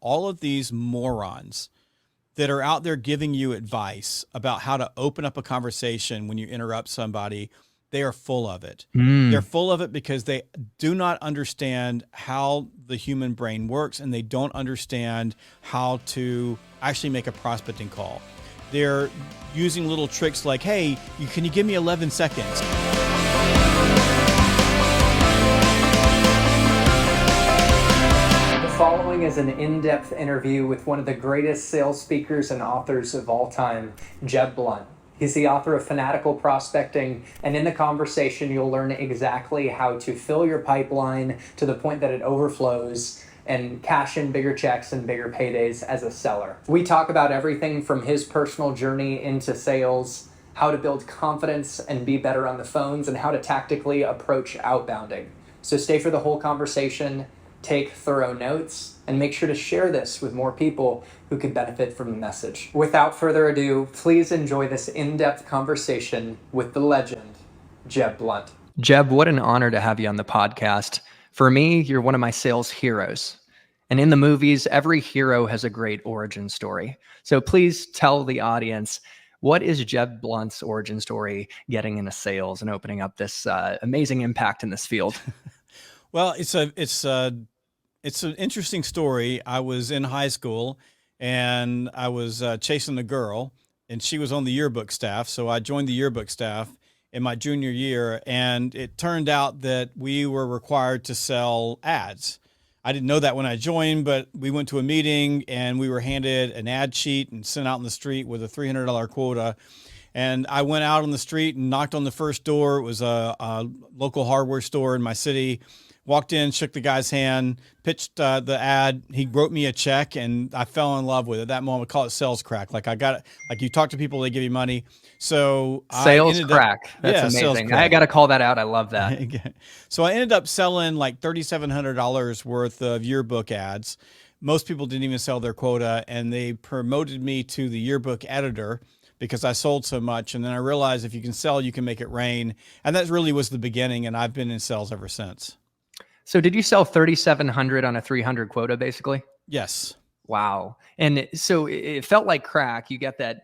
all of these morons that are out there giving you advice about how to open up a conversation when you interrupt somebody, they are full of it. They're full of it because they do not understand how the human brain works, and they don't understand how to actually make a prospecting call. They're using little tricks like, hey, can you give me 11 seconds? The following is an in-depth interview with one of the greatest sales speakers and authors of all time, Jeb Blount. He's the author of Fanatical Prospecting, and in the conversation, you'll learn exactly how to fill your pipeline to the point that it overflows and cash in bigger checks and bigger paydays as a seller. We talk about everything from his personal journey into sales, how to build confidence and be better on the phones, and how to tactically approach outbounding. So stay for the whole conversation, take thorough notes, and make sure to share this with more people who could benefit from the message. Without further ado, please enjoy this in-depth conversation with the legend, Jeb Blount. Jeb, what an honor to have you on the podcast. For me, you're one of my sales heroes. And in the movies, every hero has a great origin story. So please tell the audience, what is Jeb Blount's origin story getting into sales and opening up this amazing impact in this field? Well, it's an interesting story. I was in high school and I was chasing a girl, and she was on the yearbook staff. So I joined the yearbook staff in my junior year, and it turned out that we were required to sell ads. I didn't know that when I joined, but we went to a meeting and we were handed an ad sheet and sent out in the street with a $300 quota. And I went out on the street and knocked on the first door. It was a local hardware store in my city. Walked in, shook the guy's hand, pitched the ad. He wrote me a check, and I fell in love with it. At that moment, we call it sales crack. Like you talk to people, they give you money. So sales crack. That's amazing. I got to call that out. I love that. So I ended up selling like $3,700 worth of yearbook ads. Most people didn't even sell their quota, and they promoted me to the yearbook editor because I sold so much. And then I realized if you can sell, you can make it rain. And that really was the beginning, and I've been in sales ever since. So did you sell 3,700 on a 300 quota, basically? Yes. Wow. And so it felt like crack. You get that,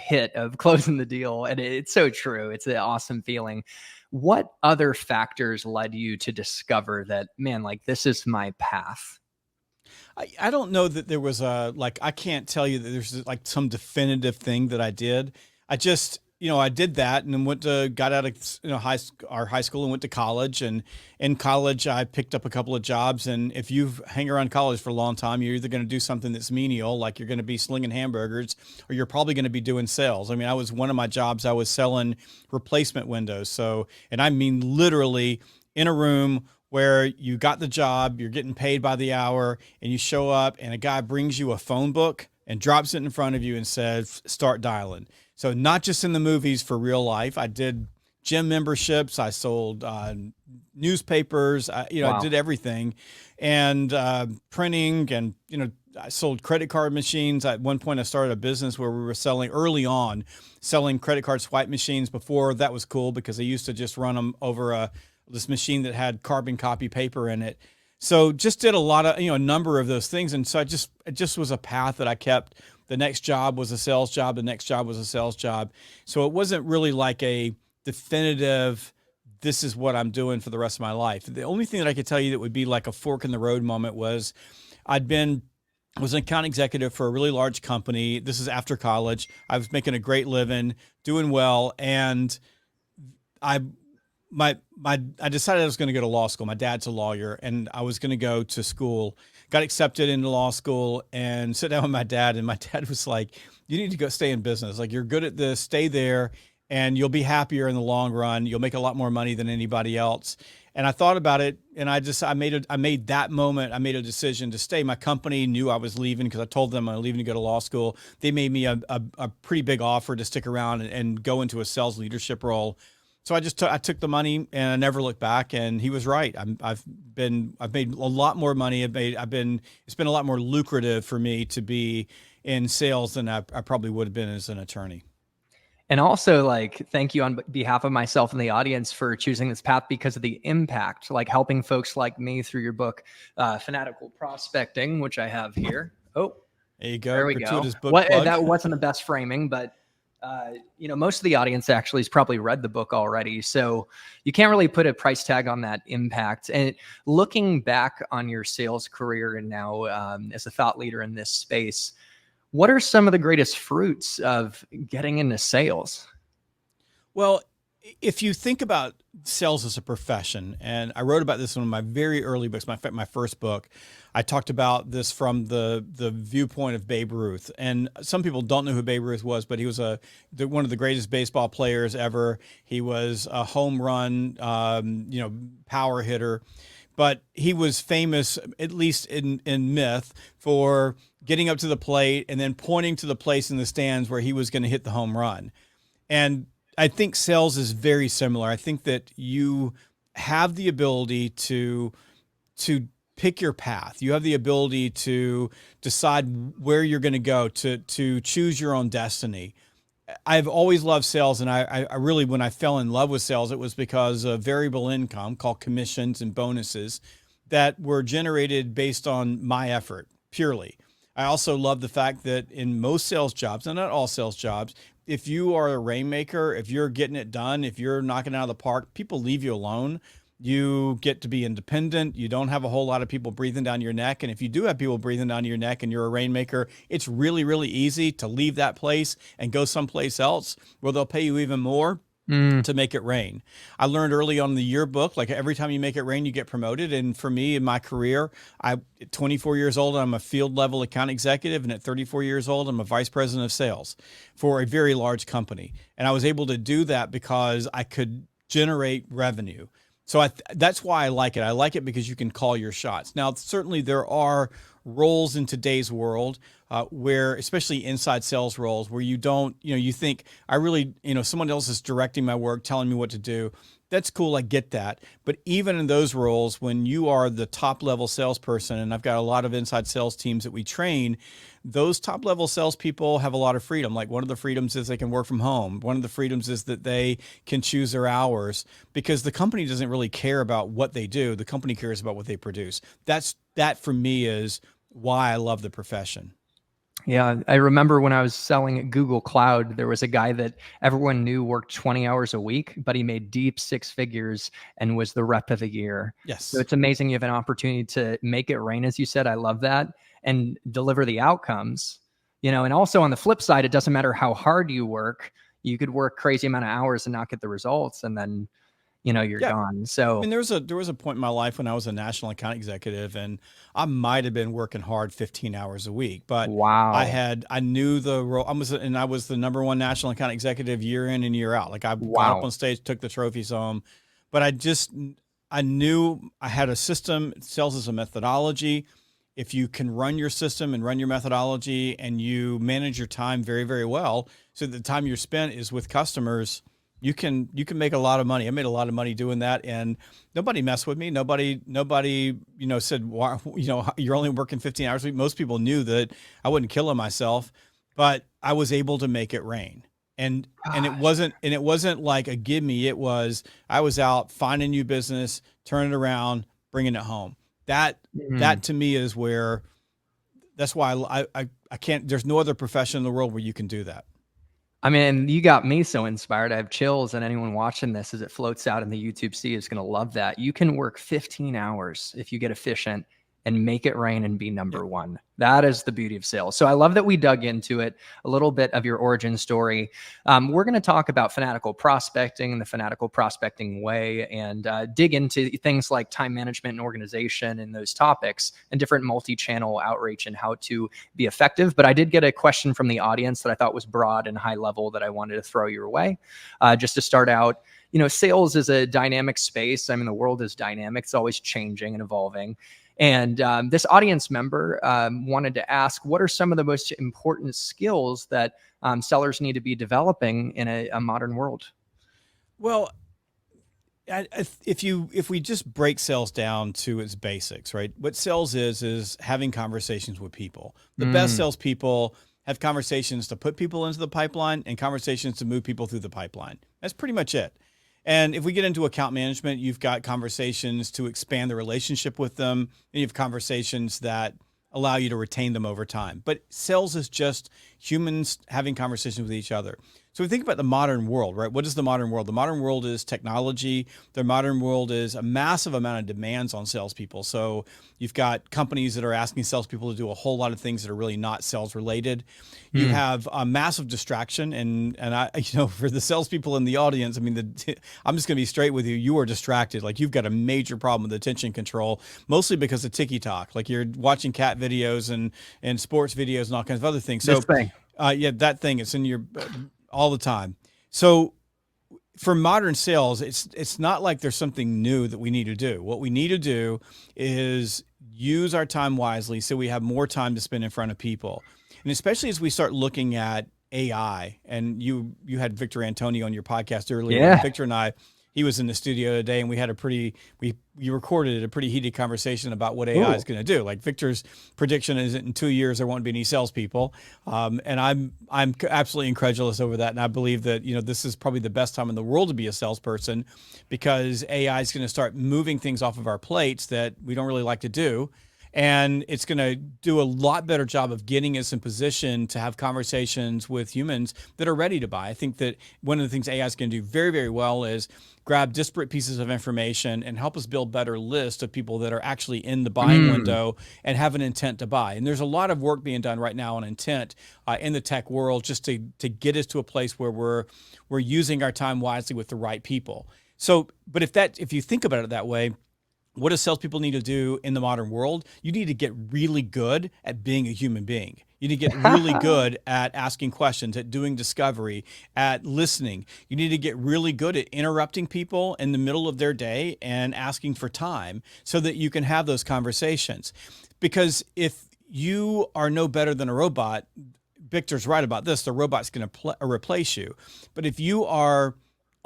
hit of closing the deal. And it's so true. It's an awesome feeling. What other factors led you to discover that, man, like this is my path? I don't know that there was I can't tell you that there's like some definitive thing that I did. I just, I did that and then got out of our high school and went to college. And in college, I picked up a couple of jobs. And if you hang around college for a long time, you're either going to do something that's menial, like you're going to be slinging hamburgers, or you're probably going to be doing sales. I mean, one of my jobs, I was selling replacement windows. So, and I mean, literally in a room where you got the job, you're getting paid by the hour, and you show up and a guy brings you a phone book and drops it in front of you and says, start dialing. So not just in the movies, for real life. I did gym memberships. I sold newspapers. Wow. I did everything, and printing, and I sold credit card machines. At one point, I started a business where we were selling credit card swipe machines. Before that was cool because they used to just run them over this machine that had carbon copy paper in it. So just did a lot of a number of those things, and so it just was a path that I kept. The next job was a sales job. The next job was a sales job. So it wasn't really like a definitive, this is what I'm doing for the rest of my life. The only thing that I could tell you that would be like a fork in the road moment was I was an account executive for a really large company. This is after college. I was making a great living, doing well. And I decided I was going to go to law school. My dad's a lawyer, and I was going to go to school. Got accepted into law school and sit down with my dad. And my dad was like, you need to go stay in business. Like, you're good at this, stay there, and you'll be happier in the long run. You'll make a lot more money than anybody else. And I thought about it, and I made that moment. I made a decision to stay. My company knew I was leaving because I told them I'm leaving to go to law school. They made me a pretty big offer to stick around and go into a sales leadership role. So I took the money and I never looked back, and he was right. I've made a lot more money. It's been a lot more lucrative for me to be in sales than I probably would have been as an attorney. And also, like, thank you on behalf of myself and the audience for choosing this path because of the impact, like helping folks like me through your book, Fanatical Prospecting, which I have here. Oh, There you go. there we go. Gratuitous book What plug. that wasn't the best framing, but most of the audience actually has probably read the book already, so you can't really put a price tag on that impact. And looking back on your sales career and now as a thought leader in this space, what are some of the greatest fruits of getting into sales? Well, if you think about sales as a profession, and I wrote about this in one of my very early books, my first book, I talked about this from the viewpoint of Babe Ruth. And some people don't know who Babe Ruth was, but he was one of the greatest baseball players ever. He was a home run, power hitter, but he was famous, at least in myth, for getting up to the plate and then pointing to the place in the stands where he was going to hit the home run. And I think sales is very similar. I think that you have the ability to pick your path. You have the ability to decide where you're going to go, to choose your own destiny. I've always loved sales, and I really, when I fell in love with sales, it was because of variable income called commissions and bonuses that were generated based on my effort purely. I also love the fact that in most sales jobs, and not all sales jobs, if you are a rainmaker, if you're getting it done, if you're knocking it out of the park, people leave you alone. You get to be independent. You don't have a whole lot of people breathing down your neck. And if you do have people breathing down your neck and you're a rainmaker, it's really, really easy to leave that place and go someplace else where they'll pay you even more to make it rain. I learned early on in the yearbook, like every time you make it rain, you get promoted. And for me in my career, at 24 years old, I'm a field level account executive. And at 34 years old, I'm a vice president of sales for a very large company. And I was able to do that because I could generate revenue. So that's why I like it. I like it because you can call your shots. Now, certainly there are roles in today's world where, especially inside sales roles, where you don't, you think, I really, someone else is directing my work, telling me what to do. That's cool. I get that. But even in those roles, when you are the top level salesperson, and I've got a lot of inside sales teams that we train, those top level salespeople have a lot of freedom. Like one of the freedoms is they can work from home. One of the freedoms is that they can choose their hours because the company doesn't really care about what they do. The company cares about what they produce. That for me is why I love the profession. Yeah, I remember when I was selling at Google Cloud, there was a guy that everyone knew worked 20 hours a week, but he made deep six figures and was the rep of the year. Yes. So it's amazing you have an opportunity to make it rain, as you said. I love that, and deliver the outcomes. And also on the flip side, it doesn't matter how hard you work. You could work crazy amount of hours and not get the results, and then you're gone. So I mean, there was a point in my life when I was a national account executive, and I might have been working hard 15 hours a week, but wow. I knew the role. I was the number one national account executive year in and year out. Like I got up on stage, took the trophies home, but I knew I had a system. Sales is a methodology. If you can run your system and run your methodology and you manage your time very, very well, so the time you're spent is with customers, you can make a lot of money. I made a lot of money doing that, and nobody messed with me. Nobody, said, why, you're only working 15 hours a week. Most people knew that I wasn't killing myself, but I was able to make it rain. And it wasn't like a give me. It was, I was out finding new business, turning it around, bringing it home. That to me is where, that's why I can't, there's no other profession in the world where you can do that. I mean, you got me so inspired. I have chills, and anyone watching this as it floats out in the YouTube sea is going to love that. You can work 15 hours if you get efficient and make it rain and be number one. That is the beauty of sales. So I love that we dug into it, a little bit of your origin story. We're going to talk about fanatical prospecting and the fanatical prospecting way, and dig into things like time management and organization and those topics and different multi-channel outreach and how to be effective. But I did get a question from the audience that I thought was broad and high level that I wanted to throw your way. Just to start out, sales is a dynamic space. I mean, the world is dynamic. It's always changing and evolving. And this audience member wanted to ask, what are some of the most important skills that sellers need to be developing in a modern world? Well, if we just break sales down to its basics, right? What sales is having conversations with people. The best salespeople have conversations to put people into the pipeline, and conversations to move people through the pipeline. That's pretty much it. And if we get into account management, you've got conversations to expand the relationship with them, and you have conversations that allow you to retain them over time. But sales is just humans having conversations with each other. So we think about the modern world, right? What is the modern world? The modern world is technology. The modern world is a massive amount of demands on salespeople. So you've got companies that are asking salespeople to do a whole lot of things that are really not sales related. You have a massive distraction, and I, for the salespeople in the audience, I mean, I'm just going to be straight with you. You are distracted. Like, you've got a major problem with attention control, mostly because of TikTok. Like, you're watching cat videos and sports videos and all kinds of other things. So, this thing. Yeah, that thing. It's in your all the time. So for modern sales, it's not like there's something new that we need to do. What we need to do is use our time wisely so we have more time to spend in front of people. And especially as we start looking at AI, and you had Victor Antonio on your podcast earlier. Yeah. Victor and I, he was in the studio today, and we had we recorded a pretty heated conversation about what AI is going to do. Like, Victor's prediction is that in 2 years there won't be any salespeople, and I'm absolutely incredulous over that. And I believe that this is probably the best time in the world to be a salesperson, because AI is going to start moving things off of our plates that we don't really like to do. And it's going to do a lot better job of getting us in position to have conversations with humans that are ready to buy. I think that one of the things AI is going to do very, very well is grab disparate pieces of information and help us build better lists of people that are actually in the buying window and have an intent to buy. And there's a lot of work being done right now on intent in the tech world, just to get us to a place where we're using our time wisely with the right people. So, but if you think about it that way, what do salespeople need to do in the modern world? You need to get really good at being a human being. You need to get really good at asking questions, at doing discovery, at listening. You need to get really good at interrupting people in the middle of their day and asking for time so that you can have those conversations. Because if you are no better than a robot, Victor's right about this, the robot's going to replace you. But if you are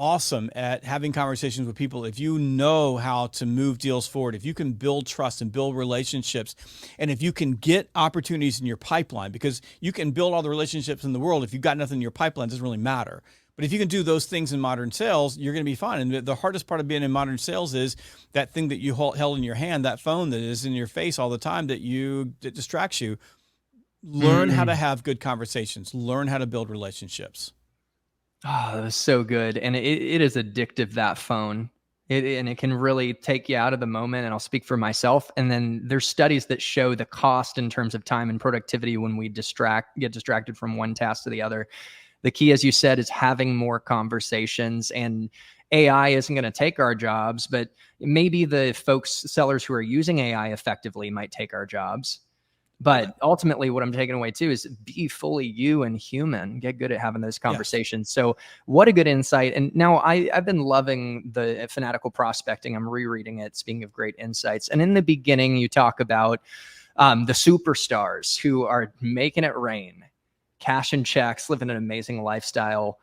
awesome at having conversations with people, if you know how to move deals forward, if you can build trust and build relationships, and if you can get opportunities in your pipeline, because you can build all the relationships in the world, if you've got nothing in your pipeline, it doesn't really matter. But if you can do those things in modern sales, you're going to be fine. And the hardest part of being in modern sales is that thing that you held in your hand, that phone that is in your face all the time that distracts you. Learn how to have good conversations. Learn how to build relationships. Oh, that was so good. And it is addictive, that phone. And it can really take you out of the moment. And I'll speak for myself. And then there's studies that show the cost in terms of time and productivity when we get distracted from one task to the other. The key, as you said, is having more conversations. And AI isn't going to take our jobs, but maybe the sellers who are using AI effectively might take our jobs. But ultimately, what I'm taking away too is be fully you and human. Get good at having those conversations. Yes. So what a good insight. And now I've been loving the Fanatical Prospecting. I'm rereading it, speaking of great insights. And in the beginning, you talk about the superstars who are making it rain, cash and checks, living an amazing lifestyle.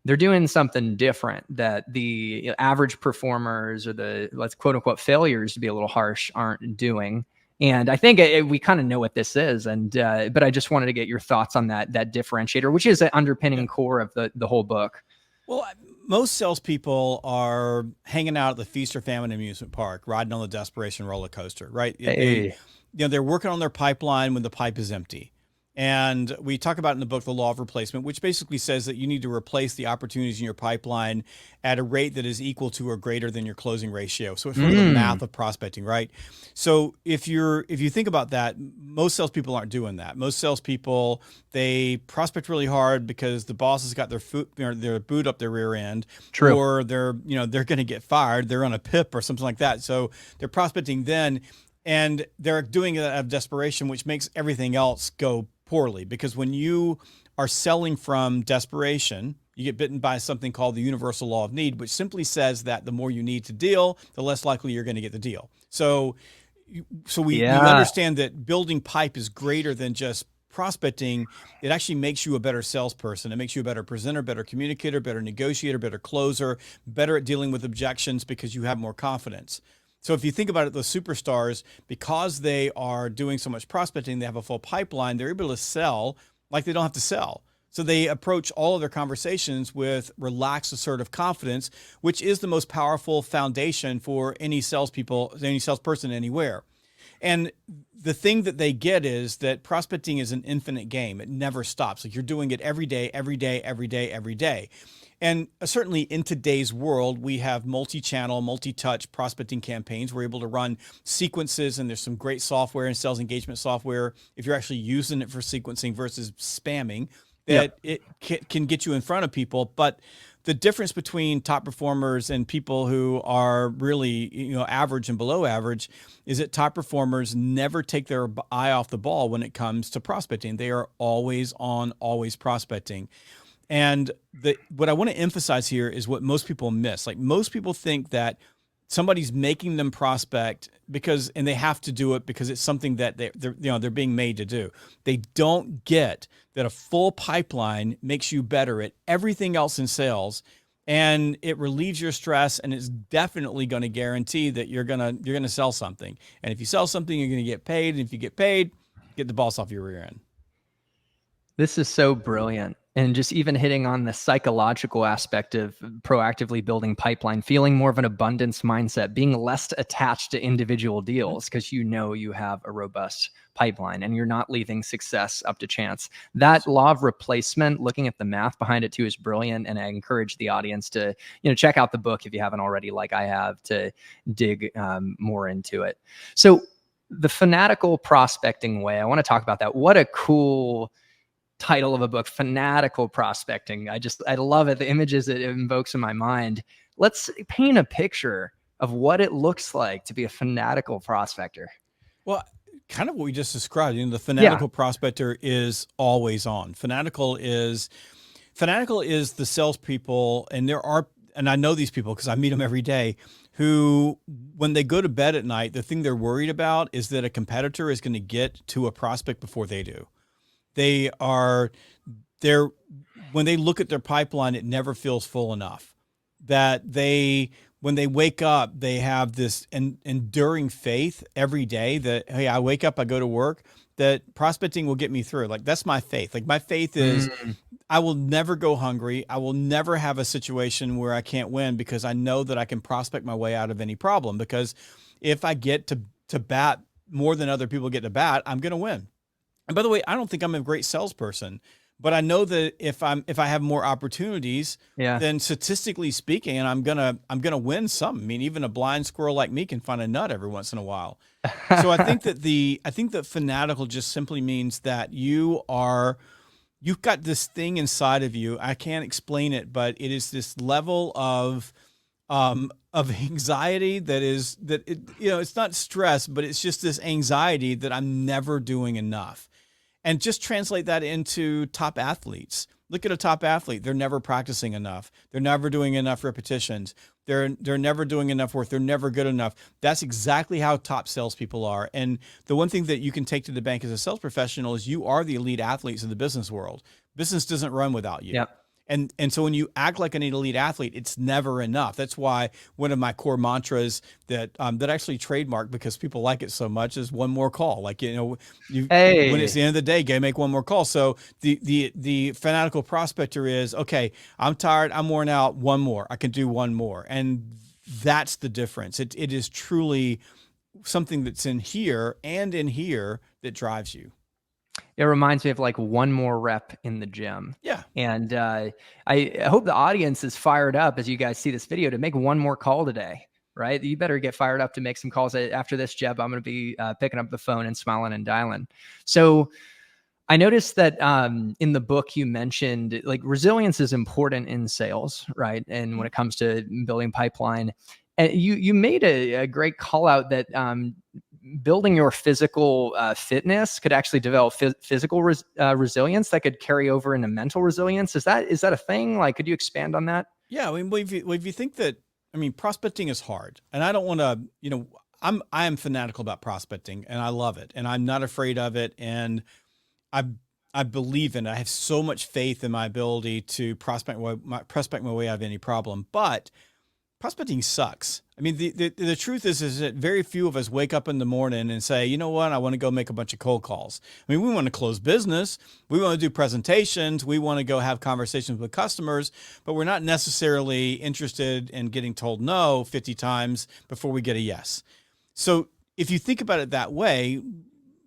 They're doing something different that the average performers, or the, let's quote unquote failures, to be a little harsh, aren't doing. And I think we kind of know what this is, but I just wanted to get your thoughts on that differentiator, which is an underpinning core of the whole book. Well, most salespeople are hanging out at the feast or famine amusement park, riding on the desperation roller coaster, right? Hey. They're working on their pipeline when the pipe is empty. And we talk about in the book, the law of replacement, which basically says that you need to replace the opportunities in your pipeline at a rate that is equal to or greater than your closing ratio. So it's sort of the math of prospecting, right? So if you think about that, most salespeople aren't doing that. Most salespeople, they prospect really hard because the boss has got their boot up their rear end. True. Or they're going to get fired. They're on a PIP or something like that. So they're prospecting then, and they're doing it out of desperation, which makes everything else go poorly, because when you are selling from desperation, you get bitten by something called the universal law of need, which simply says that the more you need to deal, the less likely you're going to get the deal. So we understand that building pipe is greater than just prospecting. It actually makes you a better salesperson. It makes you a better presenter, better communicator, better negotiator, better closer, better at dealing with objections because you have more confidence. So if you think about it, the superstars, because they are doing so much prospecting, they have a full pipeline, they're able to sell like they don't have to sell. So they approach all of their conversations with relaxed, assertive confidence, which is the most powerful foundation for any salesperson anywhere. And the thing that they get is that prospecting is an infinite game. It never stops. Like you're doing it every day, every day, every day, every day. And certainly in today's world, we have multi-channel, multi-touch prospecting campaigns. We're able to run sequences, and there's some great software and sales engagement software if you're actually using it for sequencing versus spamming, that it can get you in front of people. But the difference between top performers and people who are really, average and below average is that top performers never take their eye off the ball when it comes to prospecting. They are always on, always prospecting. And what I want to emphasize here is what most people miss. Like most people think that somebody's making them prospect and they have to do it because it's something that they're being made to do. They don't get that a full pipeline makes you better at everything else in sales, and it relieves your stress, and it's definitely going to guarantee that you're going to sell something. And if you sell something, you're going to get paid. And if you get paid, get the boss off your rear end. This is so brilliant. And just even hitting on the psychological aspect of proactively building pipeline, feeling more of an abundance mindset, being less attached to individual deals because you have a robust pipeline and you're not leaving success up to chance. That law of replacement, looking at the math behind it too, is brilliant. And I encourage the audience to check out the book if you haven't already, like I have, to dig more into it. So the fanatical prospecting way, I want to talk about that. What a cool title of a book, Fanatical Prospecting. I love it. The images it invokes in my mind. Let's paint a picture of what it looks like to be a fanatical prospector. Well, kind of what we just described. The fanatical prospector is always on. Fanatical is the salespeople, and I know these people because I meet them every day, who, when they go to bed at night, the thing they're worried about is that a competitor is going to get to a prospect before they do. When they look at their pipeline, it never feels full enough. That when they wake up, they have this enduring faith every day that, hey, I wake up, I go to work, that prospecting will get me through. Like, that's my faith. Like, my faith is I will never go hungry. I will never have a situation where I can't win because I know that I can prospect my way out of any problem. Because if I get to bat more than other people get to bat, I'm going to win. And by the way, I don't think I'm a great salesperson, but I know that if I have more opportunities, then statistically speaking, and I'm gonna win some. I mean, even a blind squirrel like me can find a nut every once in a while. So I think that fanatical just simply means that you've got this thing inside of you. I can't explain it, but it is this level of anxiety it's not stress, but it's just this anxiety that I'm never doing enough. And just translate that into top athletes. Look at a top athlete. They're never practicing enough. They're never doing enough repetitions. They're never doing enough work. They're never good enough. That's exactly how top salespeople are. And the one thing that you can take to the bank as a sales professional is you are the elite athletes in the business world. Business doesn't run without you. Yep. And so when you act like an elite athlete, it's never enough. That's why one of my core mantras that actually trademarked because people like it so much is one more call. Like, when it's the end of the day, go make one more call. So the fanatical prospector is, okay, I'm tired, I'm worn out, one more. I can do one more. And that's the difference. It is truly something that's in here that drives you. It reminds me of like one more rep in the gym. Yeah. And I hope the audience is fired up as you guys see this video to make one more call today, right? You better get fired up to make some calls. After this, Jeb, I'm going to be picking up the phone and smiling and dialing. So I noticed that in the book you mentioned like resilience is important in sales, right? And when it comes to building pipeline, and you made a great call out that building your physical fitness could actually develop physical resilience that could carry over into mental resilience. Is that a thing? Like, could you expand on that? Yeah, I mean, if you think that, I mean, prospecting is hard, and I don't want to, I am fanatical about prospecting, and I love it, and I'm not afraid of it, and I believe in it. I have so much faith in my ability to prospect my way out of any problem, but prospecting sucks. I mean, the truth is that very few of us wake up in the morning and say, you know what, I want to go make a bunch of cold calls. I mean, we want to close business. We want to do presentations. We want to go have conversations with customers, but we're not necessarily interested in getting told no 50 times before we get a yes. So if you think about it that way,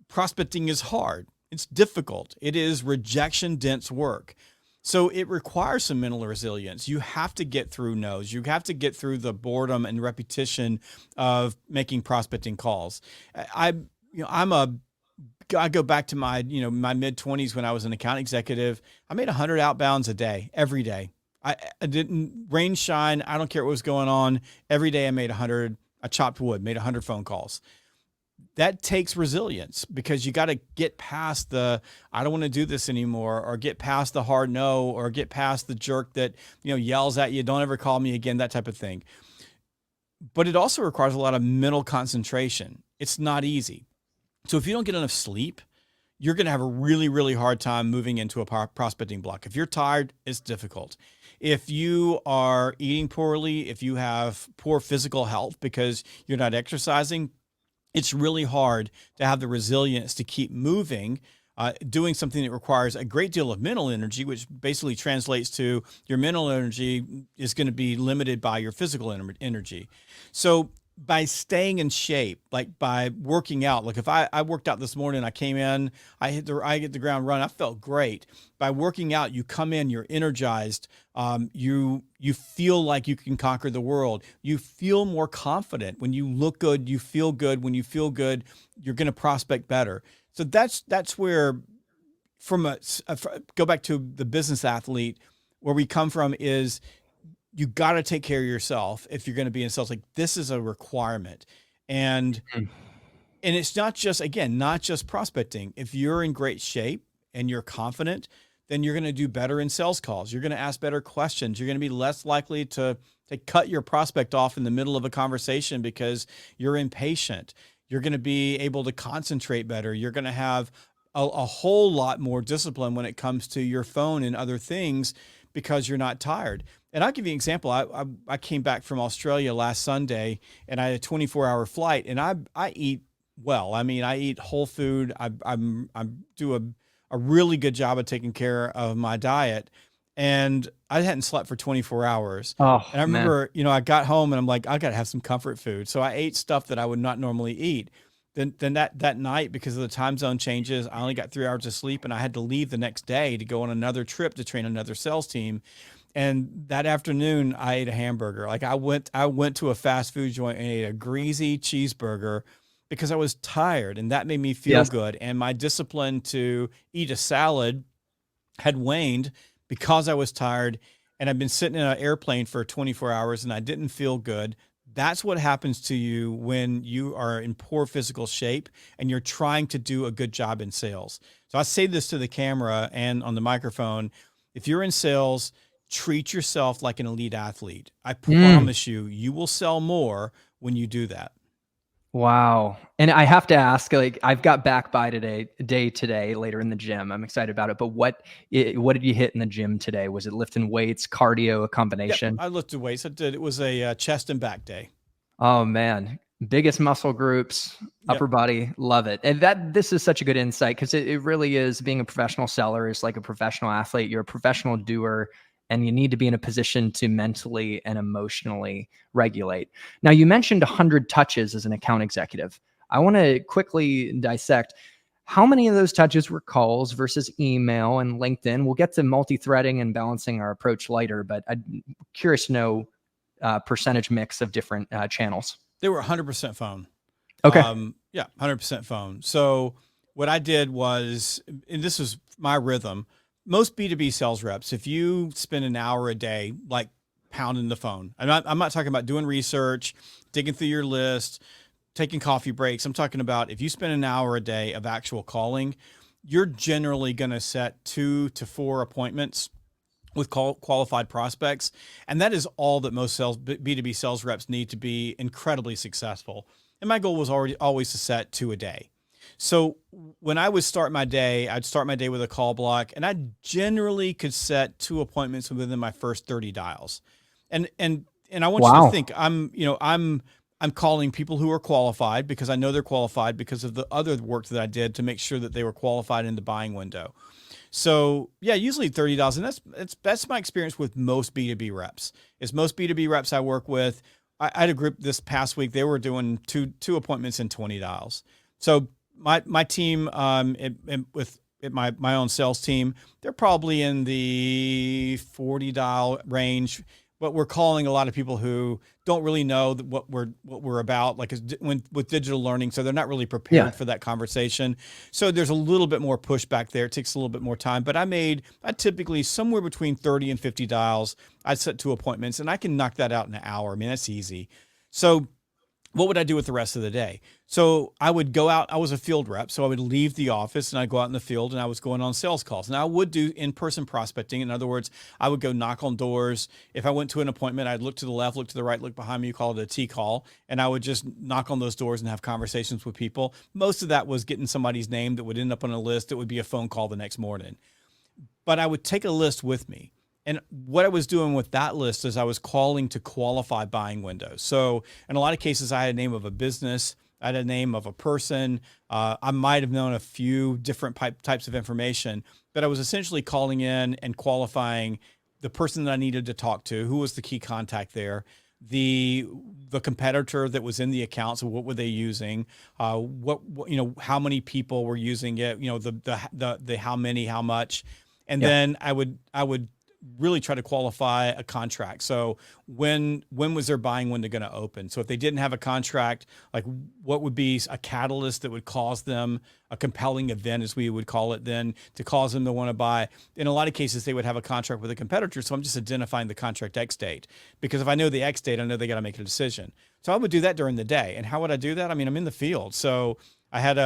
prospecting is hard. It's difficult. It is rejection dense work. So it requires some mental resilience. You have to get through no's. You have to get through the boredom and repetition of making prospecting calls. I go back to my mid 20s when I was an account executive. I made 100 outbounds a day, every day. I didn't rain, shine. I don't care what was going on. Every day I made 100. I chopped wood, made 100 phone calls. That takes resilience because you got to get past the, I don't want to do this anymore, or get past the hard no, or get past the jerk that, yells at you, don't ever call me again, that type of thing. But it also requires a lot of mental concentration. It's not easy. So if you don't get enough sleep, you're going to have a really, really hard time moving into a prospecting block. If you're tired, it's difficult. If you are eating poorly, if you have poor physical health because you're not exercising, it's really hard to have the resilience to keep moving, doing something that requires a great deal of mental energy, which basically translates to your mental energy is going to be limited by your physical energy. So by staying in shape, like by working out, like if I worked out this morning, I came in, I hit the ground run, I felt great. By working out, you come in, you're energized. You feel like you can conquer the world. You feel more confident. When you look good, you feel good. When you feel good, you're going to prospect better. So that's where, go back to the business athlete, where we come from is, you got to take care of yourself if you're going to be in sales. Like, this is a requirement. And it's not just prospecting. If you're in great shape and you're confident, then you're going to do better in sales calls. You're going to ask better questions. You're going to be less likely to cut your prospect off in the middle of a conversation because you're impatient. You're going to be able to concentrate better. You're going to have a whole lot more discipline when it comes to your phone and other things because you're not tired. And I'll give you an example. I came back from Australia last Sunday and I had a 24-hour flight, and I eat well. I mean, I eat whole food. I do a really good job of taking care of my diet, and I hadn't slept for 24 hours. Oh, and I remember, I got home and I'm like, I got to have some comfort food. So I ate stuff that I would not normally eat. Then that night, because of the time zone changes, I only got 3 hours of sleep, and I had to leave the next day to go on another trip to train another sales team. And that afternoon I ate a hamburger. Like I went to a fast food joint and ate a greasy cheeseburger because I was tired, and that made me feel good. And my discipline to eat a salad had waned because I was tired, and I've been sitting in an airplane for 24 hours and I didn't feel good. That's what happens to you when you are in poor physical shape and you're trying to do a good job in sales. So I say this to the camera and on the microphone. If you're in sales, treat yourself like an elite athlete. I promise you will sell more when you do that. Wow. And I have to ask, like, I've got back by today later in the gym. I'm excited about it. But what did you hit in the gym today? Was it lifting weights, cardio, a combination? Yep, I lifted weights. It was a chest and back day. Oh man. Biggest muscle groups, upper body, love it. And this is such a good insight, because it really is, being a professional seller is like a professional athlete. You're a professional doer, and you need to be in a position to mentally and emotionally regulate. Now, you mentioned 100 touches as an account executive. I want to quickly dissect how many of those touches were calls versus email and LinkedIn. We'll get to multi-threading and balancing our approach later, but I'm curious to know percentage mix of different channels. They were 100% phone. Okay. 100% phone. So what I did was, and this was my rhythm, most B2B sales reps, if you spend an hour a day, like pounding the phone, I'm not talking about doing research, digging through your list, taking coffee breaks. I'm talking about if you spend an hour a day of actual calling, you're generally going to set 2 to 4 appointments with qualified prospects. And that is all that most B2B sales reps need to be incredibly successful. And my goal was always to set 2 a day. So when I would start my day, I'd start my day with a call block, and I generally could set 2 appointments within my first 30 dials. And And I want you to Wow. think, I'm calling people who are qualified because I know they're qualified because of the other work that I did to make sure that they were qualified in the buying window. So yeah, usually $30, and that's my experience with most B2B reps. Is most B2B reps I work with. I had a group this past week. They were doing two appointments in $20. So my team, my own sales team, they're probably in the $40 range. But we're calling a lot of people who don't really know what we're about, like with digital learning. So they're not really prepared for that conversation. So there's a little bit more pushback there. It takes a little bit more time. But I typically somewhere between 30 and 50 dials. I'd set 2 appointments, and I can knock that out in an hour. I mean, that's easy. So what would I do with the rest of the day? So I would go out. I was a field rep, so I would leave the office and I'd go out in the field, and I was going on sales calls. Now I would do in-person prospecting. In other words, I would go knock on doors. If I went to an appointment, I'd look to the left, look to the right, look behind me. You call it a T call, and I would just knock on those doors and have conversations with people. Most of that was getting somebody's name that would end up on a list. It would be a phone call the next morning. But I would take a list with me. And what I was doing with that list is I was calling to qualify buying windows. So in a lot of cases, I had a name of a business, I had a name of a person. I might have known a few different types of information, but I was essentially calling in and qualifying the person that I needed to talk to, who was the key contact there, the competitor that was in the account. So what were they using? What how many people were using it? The how many, how much, and then I would really try to qualify a contract. So when was their buying window going to open? So if they didn't have a contract, like what would be a catalyst that would cause them, a compelling event, as we would call it then, to cause them to want to buy? In a lot of cases, they would have a contract with a competitor. So I'm just identifying the contract X date, because if I know the X date, I know they got to make a decision. So I would do that during the day. And how would I do that? I mean, I'm in the field. So I had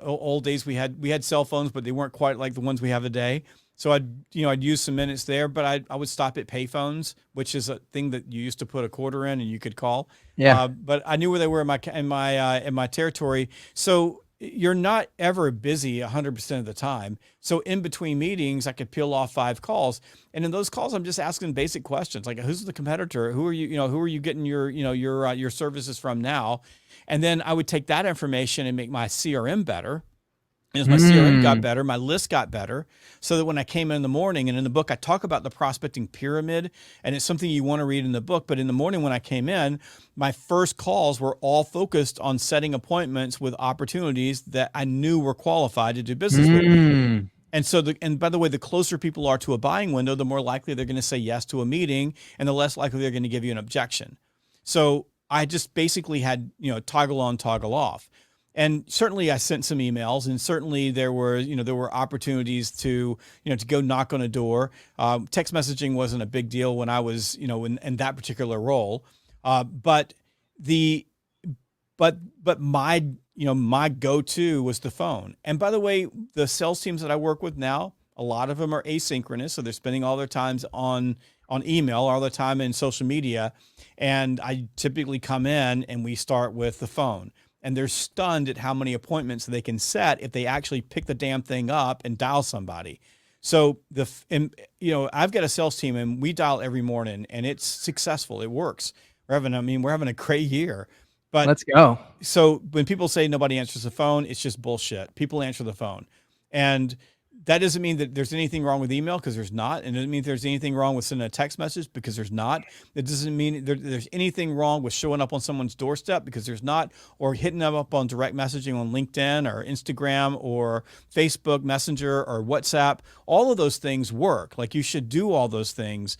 old days we had cell phones, but they weren't quite like the ones we have today. So I'd use some minutes there, but I would stop at payphones, which is a thing that you used to put a quarter in and you could call. Yeah. But I knew where they were in my territory. So you're not ever busy 100% of the time. So in between meetings, I could peel off 5 calls, and in those calls, I'm just asking basic questions like, who's the competitor? Who are you getting your services from now? And then I would take that information and make my CRM better. As my CRM got better, my list got better, so that when I came in the morning, and in the book, I talk about the prospecting pyramid, and it's something you want to read in the book. But in the morning when I came in, my first calls were all focused on setting appointments with opportunities that I knew were qualified to do business with me. And so, and by the way, the closer people are to a buying window, the more likely they're going to say yes to a meeting, and the less likely they're going to give you an objection. So I just basically had, toggle on, toggle off. And certainly I sent some emails, and certainly there were opportunities to go knock on a door. Text messaging wasn't a big deal when I was, in that particular role. But my go-to was the phone. And by the way, the sales teams that I work with now, a lot of them are asynchronous. So they're spending all their times on email, all their time in social media. And I typically come in and we start with the phone. And they're stunned at how many appointments they can set if they actually pick the damn thing up and dial somebody. So I've got a sales team, and we dial every morning, and it's successful. It works. We're having a great year. But let's go. So when people say nobody answers the phone, it's just bullshit. People answer the phone, and that doesn't mean that there's anything wrong with email, because there's not. And it doesn't mean there's anything wrong with sending a text message, because there's not. It doesn't mean there's anything wrong with showing up on someone's doorstep, because there's not, or hitting them up on direct messaging on LinkedIn or Instagram or Facebook Messenger or WhatsApp. All of those things work. Like, you should do all those things.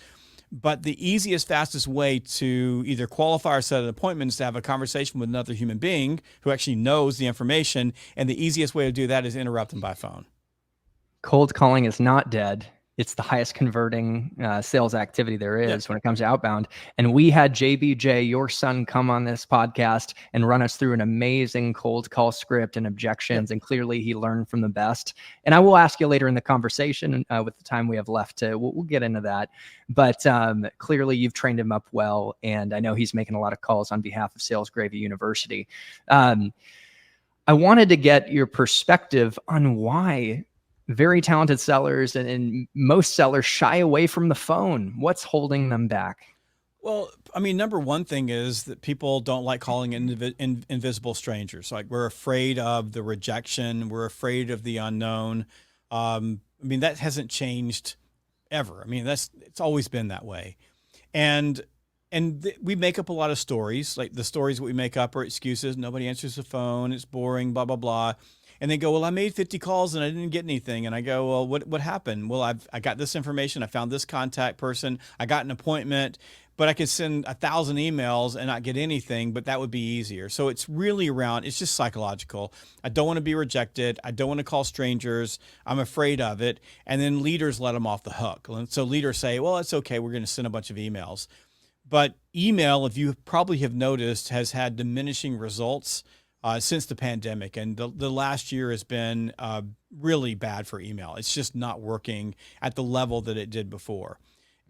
But the easiest, fastest way to either qualify or set an appointment is to have a conversation with another human being who actually knows the information. And the easiest way to do that is interrupt them by phone. Cold calling is not dead. It's the highest converting sales activity there is when it comes to outbound. And we had JBJ, your son, come on this podcast and run us through an amazing cold call script and objections. And clearly he learned from the best. And I will ask you later in the conversation with the time we have left, we'll get into that. But clearly you've trained him up well. And I know he's making a lot of calls on behalf of Sales Gravy University. I wanted to get your perspective on why very talented sellers and most sellers shy away from the phone. What's holding them back? Well, I mean, number one thing is that people don't like calling invisible strangers. Like we're afraid of the rejection. We're afraid of the unknown. I mean, that hasn't changed ever. I mean, it's always been that way. And we make up a lot of stories. Like the stories that we make up are excuses. Nobody answers the phone. It's boring, blah, blah, blah. And they go, well, I made 50 calls and I didn't get anything. And I go, well, what happened? Well, I got this information. I found this contact person. I got an appointment, but I could send 1,000 emails and not get anything, but that would be easier. So it's really around, it's just psychological. I don't want to be rejected. I don't want to call strangers. I'm afraid of it. And then leaders let them off the hook. And so leaders say, well, it's okay. We're going to send a bunch of emails. But email, if you probably have noticed, has had diminishing results since the pandemic. And the last year has been really bad for email. It's just not working at the level that it did before.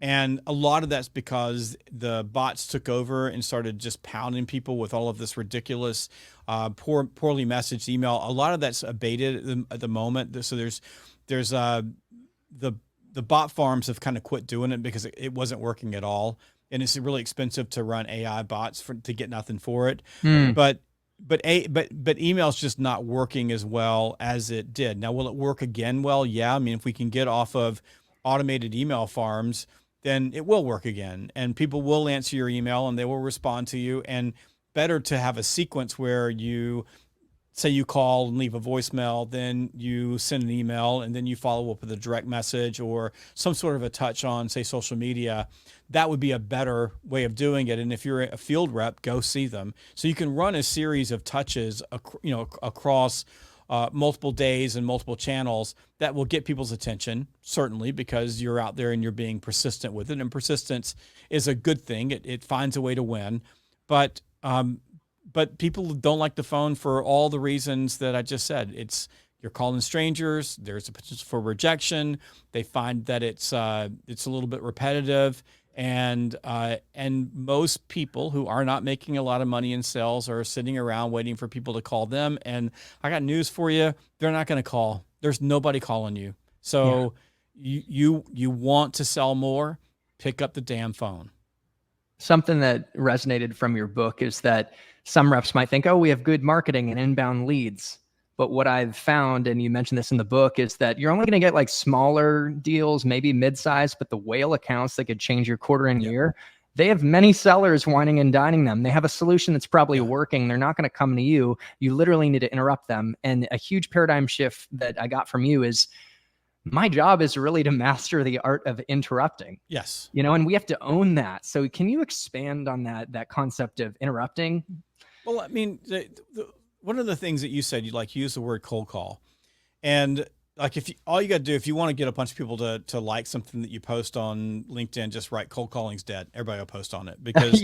And a lot of that's because the bots took over and started just pounding people with all of this ridiculous, poorly messaged email. A lot of that's abated at the moment. So there's the bot farms have kind of quit doing it because it wasn't working at all. And it's really expensive to run AI bots to get nothing for it. But email's just not working as well as it did. Now, will it work again? Well, yeah. I mean, if we can get off of automated email farms, then it will work again, and people will answer your email and they will respond to you. And better to have a sequence where you say you call and leave a voicemail, then you send an email, and then you follow up with a direct message or some sort of a touch on, say, social media. That would be a better way of doing it. And if you're a field rep, go see them. So you can run a series of touches, across multiple days and multiple channels that will get people's attention, certainly, because you're out there and you're being persistent with it. And persistence is a good thing. It finds a way to win. But people don't like the phone for all the reasons that I just said. You're calling strangers. There's a potential for rejection. They find that it's a little bit repetitive. And most people who are not making a lot of money in sales are sitting around waiting for people to call them. And I got news for you. They're not going to call. There's nobody calling you. So you want to sell more, pick up the damn phone. Something that resonated from your book is that some reps might think, oh, we have good marketing and inbound leads. But what I've found, and you mentioned this in the book, is that you're only going to get like smaller deals, maybe mid-size, but the whale accounts that could change your quarter and year, they have many sellers whining and dining them. They have a solution that's probably working. They're not going to come to you. You literally need to interrupt them. And a huge paradigm shift that I got from you is my job is really to master the art of interrupting. Yes. And we have to own that. So can you expand on that concept of interrupting? Well, I mean, one of the things that you said, you use the word cold call, and like all you got to do if you want to get a bunch of people to like something that you post on LinkedIn, just write "cold calling's dead." Everybody will post on it because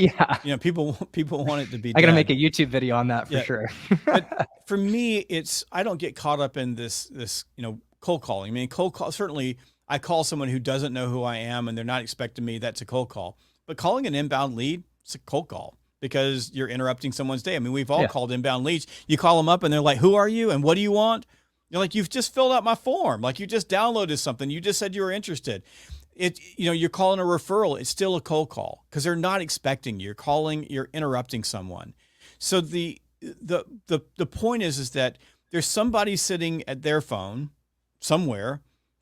people want it to be. I got to make a YouTube video on that for sure. But for me, I don't get caught up in this cold calling. I mean, cold call, certainly I call someone who doesn't know who I am and they're not expecting me. That's a cold call. But calling an inbound lead, it's a cold call, because you're interrupting someone's day. I mean, we've all called inbound leads. You call them up and they're like, who are you and what do you want? You're like, you've just filled out my form. Like you just downloaded something. You just said you were interested. You're calling a referral. It's still a cold call because they're not expecting you. You're interrupting someone. So the point is that there's somebody sitting at their phone somewhere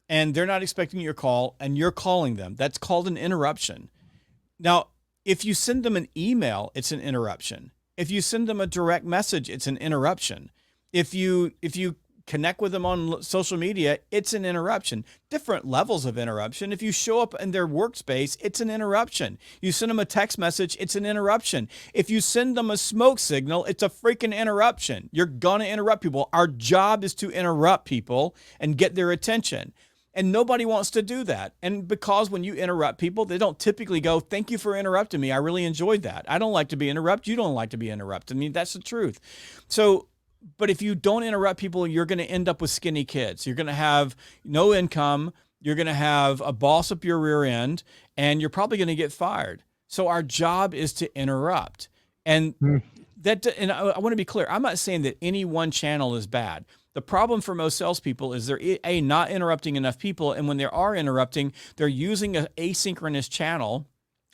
and they're not expecting your call and you're calling them. That's called an interruption. Now, if you send them an email, it's an interruption. If you send them a direct message, it's an interruption. If you connect with them on social media, it's an interruption. Different levels of interruption. If you show up in their workspace, it's an interruption. You send them a text message, it's an interruption. If you send them a smoke signal, it's a freaking interruption. You're gonna interrupt people. Our job is to interrupt people and get their attention. And nobody wants to do that. And because when you interrupt people, they don't typically go, thank you for interrupting me. I really enjoyed that. I don't like to be interrupted. You don't like to be interrupted. I mean, that's the truth. So, but if you don't interrupt people, you're going to end up with skinny kids. You're going to have no income. You're going to have a boss up your rear end, and you're probably going to get fired. So our job is to interrupt. And and I want to be clear. I'm not saying that any one channel is bad. The problem for most salespeople is they're not interrupting enough people. And when they are interrupting, they're using an asynchronous channel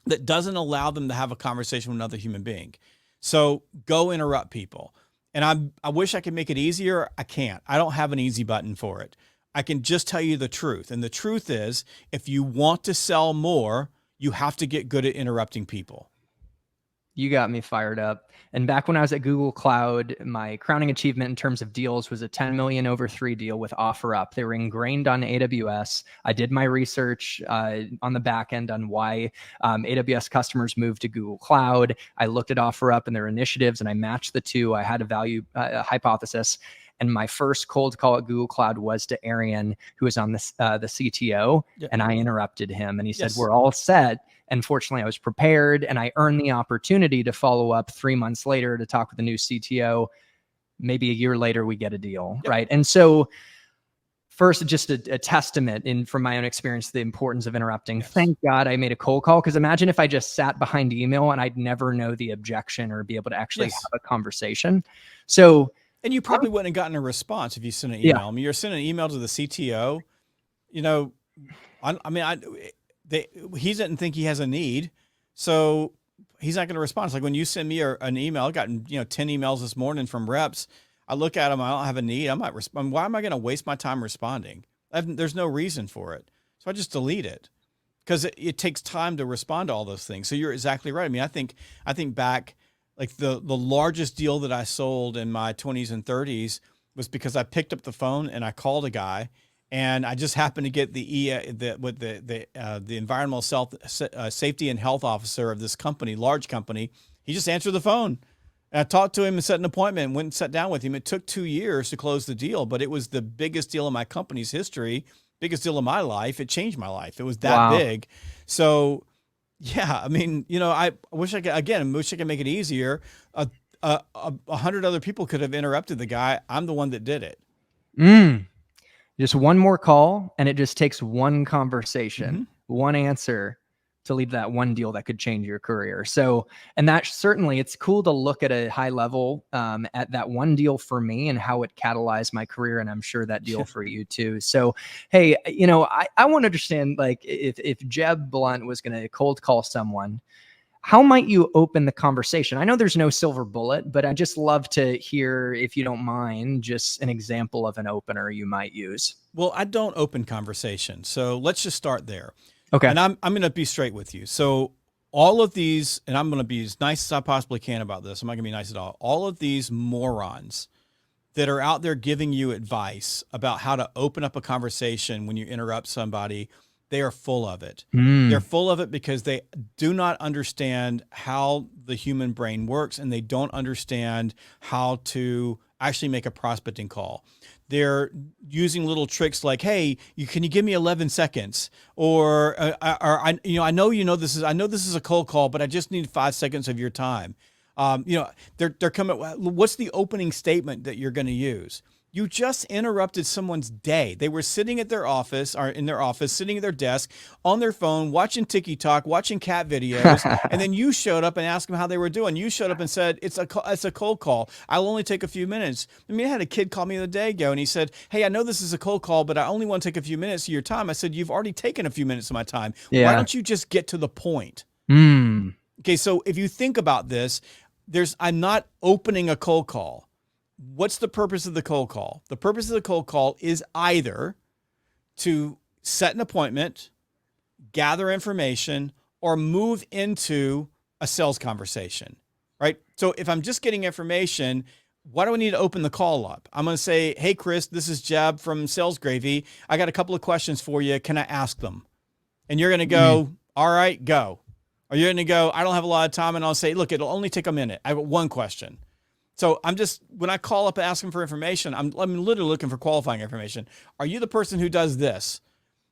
that doesn't allow them to have a conversation with another human being. So go interrupt people. And I wish I could make it easier. I can't. I don't have an easy button for it. I can just tell you the truth. And the truth is, if you want to sell more, you have to get good at interrupting people. You got me fired up. And back when I was at Google Cloud, my crowning achievement in terms of deals was a 10 million over 3 deal with OfferUp. They were ingrained on AWS. I did my research on the back end on why AWS customers moved to Google Cloud. I looked at OfferUp and their initiatives, and I matched the two. I had a value hypothesis. And my first cold call at Google Cloud was to Arian, who was on the CTO, and I interrupted him. And he said, "We're all set." And fortunately, I was prepared, and I earned the opportunity to follow up 3 months later to talk with the new CTO. Maybe a year later, we get a deal, right? And so first, just a testament from my own experience to the importance of interrupting. Thank God I made a cold call, because imagine if I just sat behind email and I'd never know the objection or be able to actually have a conversation. So... And you probably wouldn't have gotten a response if you sent an email. I mean, you're sending an email to the CTO, you know, he didn't think he has a need, so he's not going to respond. It's like when you send me an email, I've gotten, 10 emails this morning from reps. I look at them, I don't have a need. I might respond. Why am I going to waste my time responding? There's no reason for it. So I just delete it, because it takes time to respond to all those things. So you're exactly right. I mean, I think back, like the largest deal that I sold in my 20s and 30s was because I picked up the phone and I called a guy, and I just happened to get the environmental safety and health officer of this company, large company. He just answered the phone, and I talked to him and set an appointment and went and sat down with him. It took 2 years to close the deal, but it was the biggest deal in my company's history, biggest deal of my life. It changed my life. It was that big. So yeah, I mean, I wish I could make it easier. 100 other people could have interrupted the guy. I'm the one that did it. Just one more call, and it just takes one conversation, one answer to lead that one deal that could change your career. So, and that certainly, it's cool to look at a high level at that one deal for me and how it catalyzed my career. And I'm sure that deal for you too. So, hey, I want to understand, like, if Jeb Blount was going to cold call someone, how might you open the conversation? I know there's no silver bullet, but I just love to hear, if you don't mind, just an example of an opener you might use. Well, I don't open conversation. So let's just start there. Okay. And I'm going to be straight with you. So all of these, and I'm going to be as nice as I possibly can about this. I'm not going to be nice at all. All of these morons that are out there giving you advice about how to open up a conversation when you interrupt somebody, they are full of it. They're full of it because they do not understand how the human brain works, and they don't understand how to actually make a prospecting call. They're using little tricks like, "Hey, can you give me 11 seconds?" Or I know this is a cold call, but I just need 5 seconds of your time. They're coming. What's the opening statement that you're going to use? You just interrupted someone's day. They were sitting at their office, or in their office, sitting at their desk, on their phone, watching TikTok, watching cat videos, and then you showed up and asked them how they were doing. You showed up and said, it's a cold call. I'll only take a few minutes. I mean, I had a kid call me the other day ago, and he said, "Hey, I know this is a cold call, but I only want to take a few minutes of your time." I said, "You've already taken a few minutes of my time. Why don't you just get to the point?" Okay, so if you think about this, I'm not opening a cold call. What's the purpose of the cold call? The purpose of the cold call is either to set an appointment, gather information, or move into a sales conversation, right? So if I'm just getting information, why do I need to open the call up? I'm going to say, "Hey, Chris, this is Jeb from Sales Gravy. I got a couple of questions for you. Can I ask them?" And you're going to go, "All right, go." Or you're going to go, "I don't have a lot of time." And I'll say, "Look, it'll only take a minute. I have one question." So when I call up asking for information, I'm literally looking for qualifying information. Are you the person who does this?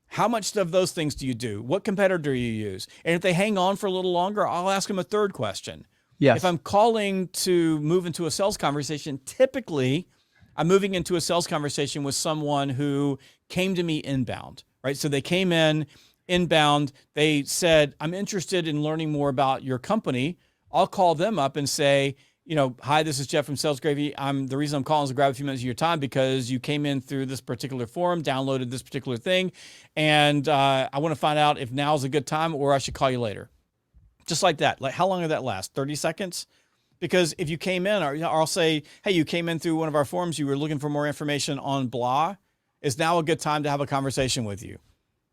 How much of those things do you do? What competitor do you use? And if they hang on for a little longer, I'll ask them a third question. Yes. If I'm calling to move into a sales conversation, typically I'm moving into a sales conversation with someone who came to me inbound, right? So they came inbound. They said, "I'm interested in learning more about your company." I'll call them up and say, "Hi, this is Jeff from Sales Gravy. The reason I'm calling is to grab a few minutes of your time because you came in through this particular forum, downloaded this particular thing, and I want to find out if now is a good time or I should call you later." Just like that. Like, how long did that last? 30 seconds? Because if you came in, or I'll say, hey, you came in through one of our forums, you were looking for more information on blah, is now a good time to have a conversation with you.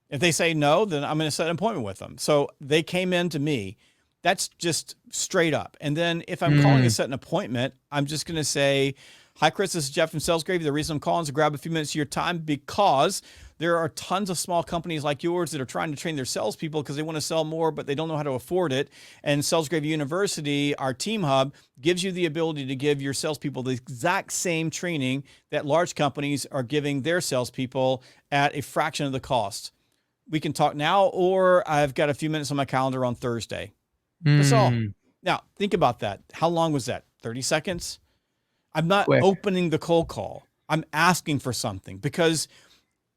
If they say no, then I'm going to set an appointment with them. So they came in to me. That's just straight up. And then if I'm calling to set an appointment, I'm just going to say, hi, Chris, this is Jeff from Salesgravy. The reason I'm calling is to grab a few minutes of your time because there are tons of small companies like yours that are trying to train their salespeople because they want to sell more, but they don't know how to afford it. And Salesgravy University, our team hub, gives you the ability to give your salespeople the exact same training that large companies are giving their salespeople at a fraction of the cost. We can talk now, or I've got a few minutes on my calendar on Thursday. That's all. Now, think about that. How long was that? 30 seconds? I'm not opening the cold call. I'm asking for something because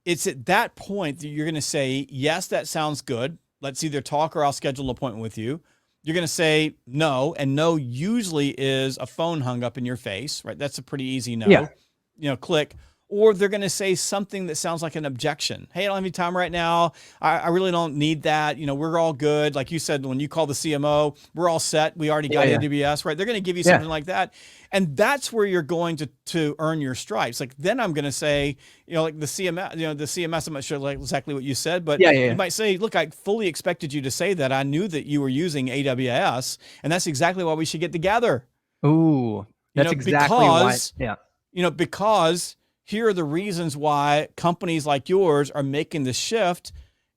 it's at that point that you're going to say, yes, that sounds good. Let's either talk or I'll schedule an appointment with you. You're going to say no, and no usually is a phone hung up in your face, right? That's a pretty easy no. Yeah. You know, click. Or they're going to say something that sounds like an objection. Hey, I don't have any time right now. I really don't need that. You know, we're all good. Like you said, when you call the CMO, we're all set. We already got AWS, right? They're going to give you something like that. And that's where you're going to earn your stripes. Like, then I'm going to say, you know, like the CMS, I'm not sure like exactly what you said, but you might say, look, I fully expected you to say that. I knew that you were using AWS, and that's exactly why we should get together. Ooh, that's exactly why. Yeah. You know, because here are the reasons why companies like yours are making the shift.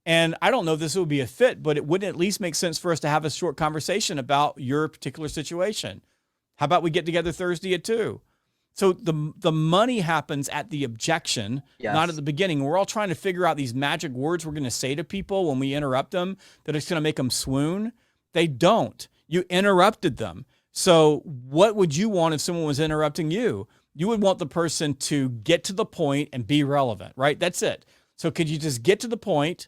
And I don't know if this would be a fit, but it wouldn't at least make sense for us to have a short conversation about your particular situation. How about we get together Thursday at 2? So the money happens at the objection, not at the beginning. We're all trying to figure out these magic words we're going to say to people when we interrupt them that it's going to make them swoon. They don't. You interrupted them. So what would you want if someone was interrupting you? You would want the person to get to the point and be relevant, right? That's it. So could you just get to the point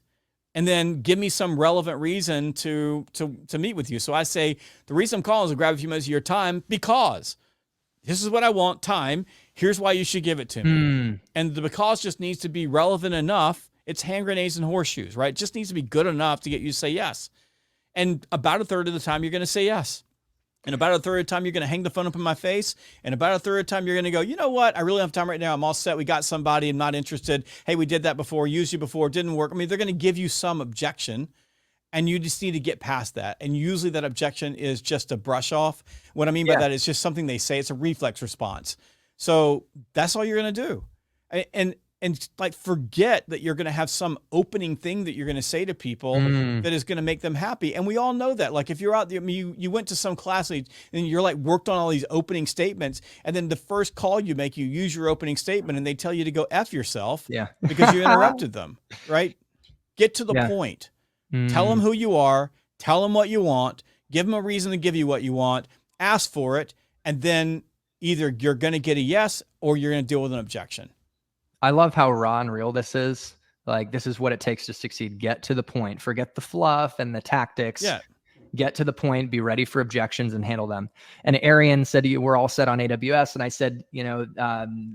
and then give me some relevant reason to meet with you? So I say, the reason I'm calling is to grab a few minutes of your time because this is what I want, time. Here's why you should give it to me. And the because just needs to be relevant enough. It's hand grenades and horseshoes, right? It just needs to be good enough to get you to say yes. And about a third of the time, you're going to say yes. And about a third of the time, you're going to hang the phone up in my face. And about a third of the time, you're going to go, you know what? I really don't have time right now. I'm all set. We got somebody. I'm not interested. Hey, we did that before. Used you before. Didn't work. I mean, they're going to give you some objection. And you just need to get past that. And usually that objection is just a brush off. What I mean by that is just something they say. It's a reflex response. So that's all you're going to do. And like, forget that you're going to have some opening thing that you're going to say to people that is going to make them happy. And we all know that. Like, if you're out there, I mean, you went to some class and you're like worked on all these opening statements. And then the first call you make, you use your opening statement and they tell you to go F yourself because you interrupted them, right? Get to the point. Tell them who you are. Tell them what you want. Give them a reason to give you what you want. Ask for it. And then either you're going to get a yes or you're going to deal with an objection. I love how raw and real this is. Like, this is what it takes to succeed. Get to the point. Forget the fluff and the tactics. Get to the point, be ready for objections and handle them. And Arian said, we're all set on AWS. And I said,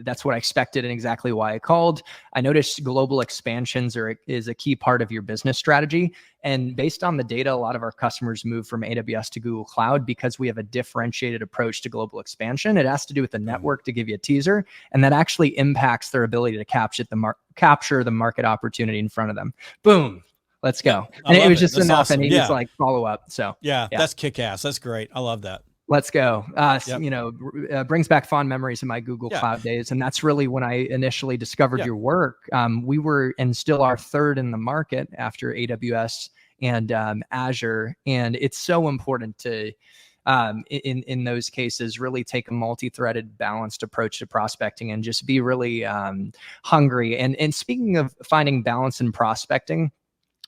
that's what I expected and exactly why I called. I noticed global expansions is a key part of your business strategy. And based on the data, a lot of our customers move from AWS to Google Cloud because we have a differentiated approach to global expansion. It has to do with the network, to give you a teaser, and that actually impacts their ability to capture the market opportunity in front of them. Boom. Let's go. And it was just enough. Awesome. And he just like follow up. So that's kick ass. That's great. I love that. Let's go. Brings back fond memories of my Google Cloud days. And that's really when I initially discovered your work. We were, and still are, third in the market after AWS and Azure. And it's so important to, in those cases, really take a multi-threaded, balanced approach to prospecting and just be really hungry. And speaking of finding balance in prospecting,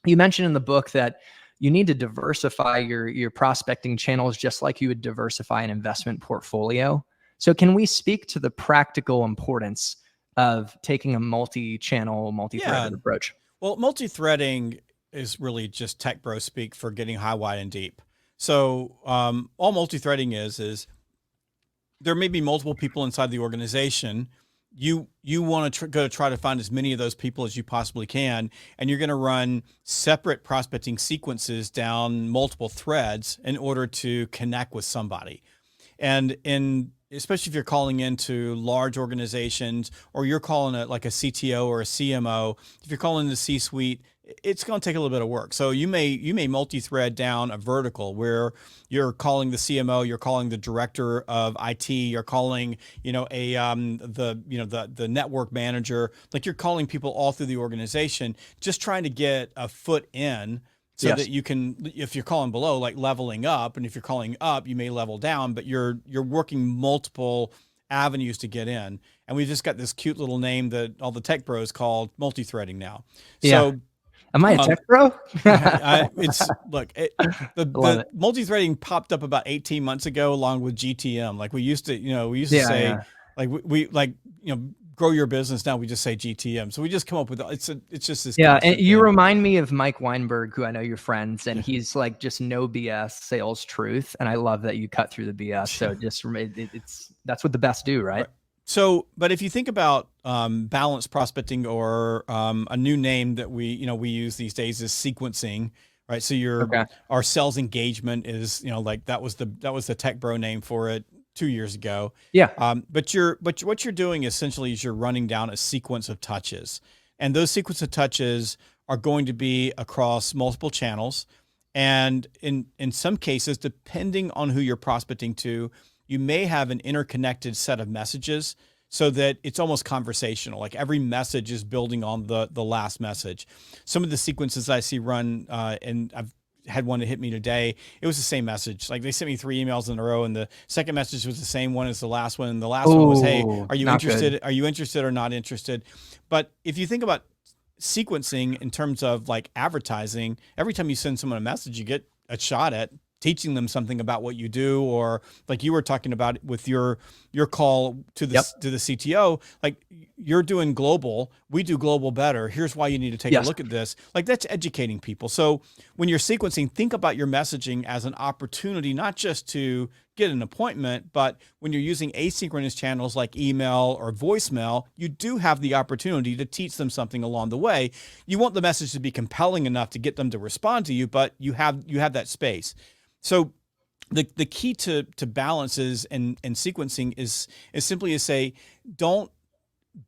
you mentioned in the book that you need to diversify your prospecting channels just like you would diversify an investment portfolio. So can we speak to the practical importance of taking a multi-channel, multi-threaded approach? Well, multi-threading is really just tech bro speak for getting high, wide, and deep. So all multi-threading is there may be multiple people inside the organization you want to go to try to find as many of those people as you possibly can, and you're going to run separate prospecting sequences down multiple threads in order to connect with somebody. And especially if you're calling into large organizations, or you're calling it like a CTO or a CMO, if you're calling the C-suite, it's going to take a little bit of work. So you may multi-thread down a vertical where you're calling the CMO, you're calling the director of IT, you're calling, the network manager, like you're calling people all through the organization, just trying to get a foot in. So that you can, if you're calling below, like leveling up, and if you're calling up, you may level down, but you're working multiple avenues to get in. And we just got this cute little name that all the tech bros called multi-threading now. Yeah. So am I a tech bro? The multi-threading popped up about 18 months ago, along with GTM. Like we used to say, like we grow your business. Now we just say GTM. So we just come up with it's just this. Yeah, and you remind me of Mike Weinberg, who I know you're friends, and he's like just no BS sales truth. And I love that you cut through the BS. So just that's what the best do, right? So, but if you think about balanced prospecting, or a new name that we use these days is sequencing, right? So our sales engagement is like that was the tech bro name for it 2 years ago. Yeah. But what you're doing essentially is you're running down a sequence of touches, and those sequence of touches are going to be across multiple channels, and in some cases, depending on who you're prospecting to, you may have an interconnected set of messages, so that it's almost conversational. Like every message is building on the last message. Some of the sequences I see run, and I've had one that hit me today. It was the same message. Like they sent me 3 emails in a row, and the second message was the same one as the last one. And the last one was, "Hey, are you interested? Good. Are you interested or not interested?" But if you think about sequencing in terms of like advertising, every time you send someone a message, you get a shot at teaching them something about what you do, or like you were talking about with your call to the CTO, like you're doing global, we do global better. Here's why you need to take a look at this. Like that's educating people. So when you're sequencing, think about your messaging as an opportunity, not just to get an appointment, but when you're using asynchronous channels like email or voicemail, you do have the opportunity to teach them something along the way. You want the message to be compelling enough to get them to respond to you, but you have that space. So the key to balances and sequencing is simply to say, don't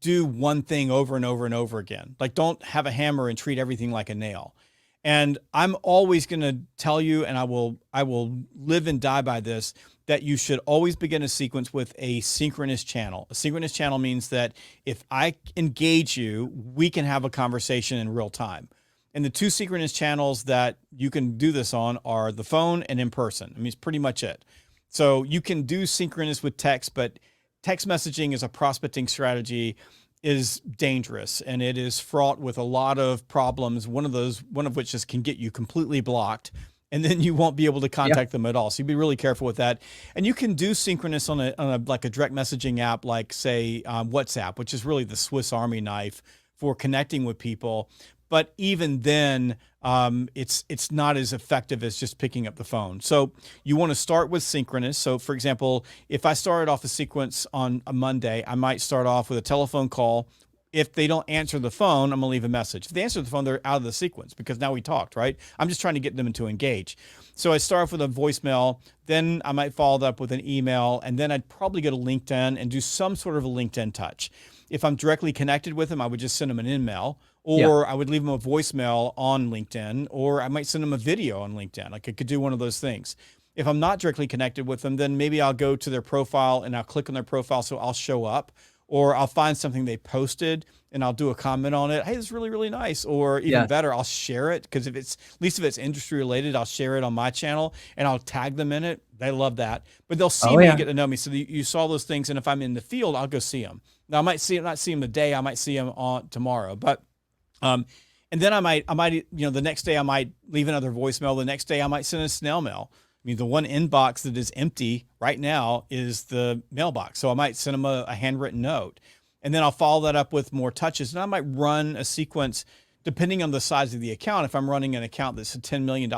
do one thing over and over and over again. Like don't have a hammer and treat everything like a nail. And I'm always going to tell you, and I will live and die by this, that you should always begin a sequence with a synchronous channel. A synchronous channel means that if I engage you, we can have a conversation in real time. And the two synchronous channels that you can do this on are the phone and in person. I mean, it's pretty much it. So you can do synchronous with text, but text messaging as a prospecting strategy is dangerous, and it is fraught with a lot of problems. One of which is can get you completely blocked, and then you won't be able to contact them at all. So you be really careful with that. And you can do synchronous on a like a direct messaging app, like say WhatsApp, which is really the Swiss Army knife for connecting with people. But even then, it's not as effective as just picking up the phone. So you want to start with synchronous. So for example, if I started off a sequence on a Monday, I might start off with a telephone call. If they don't answer the phone, I'm gonna leave a message. If they answer the phone, they're out of the sequence because now we talked, right? I'm just trying to get them to engage. So I start off with a voicemail, then I might follow that up with an email, and then I'd probably go to LinkedIn and do some sort of a LinkedIn touch. If I'm directly connected with them, I would just send them an email, or I would leave them a voicemail on LinkedIn, or I might send them a video on LinkedIn. Like I could do one of those things. If I'm not directly connected with them, then maybe I'll go to their profile and I'll click on their profile so I'll show up, or I'll find something they posted and I'll do a comment on it. Hey, this is really, really nice. Or even better, I'll share it, because at least if it's industry related, I'll share it on my channel and I'll tag them in it. They love that. But they'll see me and get to know me. So you saw those things, and if I'm in the field, I'll go see them. Now I might not see them today, I might see them on tomorrow. But and then I might the next day I might leave another voicemail. The next day I might send a snail mail. I mean, the one inbox that is empty right now is the mailbox. So I might send them a handwritten note, and then I'll follow that up with more touches. And I might run a sequence depending on the size of the account. If I'm running an account that's a $10 million,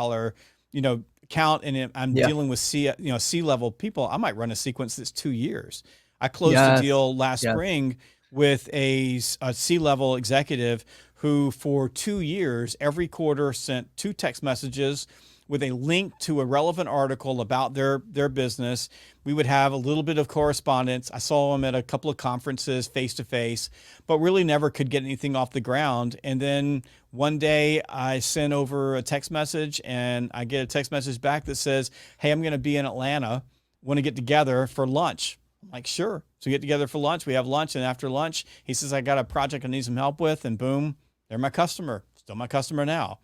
account, and I'm dealing with C-level people, I might run a sequence that's 2 years. I closed a deal last spring with a C-level executive who for 2 years, every quarter sent 2 text messages with a link to a relevant article about their business. We would have a little bit of correspondence. I saw them at a couple of conferences face to face, but really never could get anything off the ground. And then one day I sent over a text message and I get a text message back that says, "Hey, I'm going to be in Atlanta. Want to get together for lunch?" I'm like, "Sure." So we get together for lunch. We have lunch, and after lunch, he says, "I got a project I need some help with," and boom, they're my customer. Still my customer now.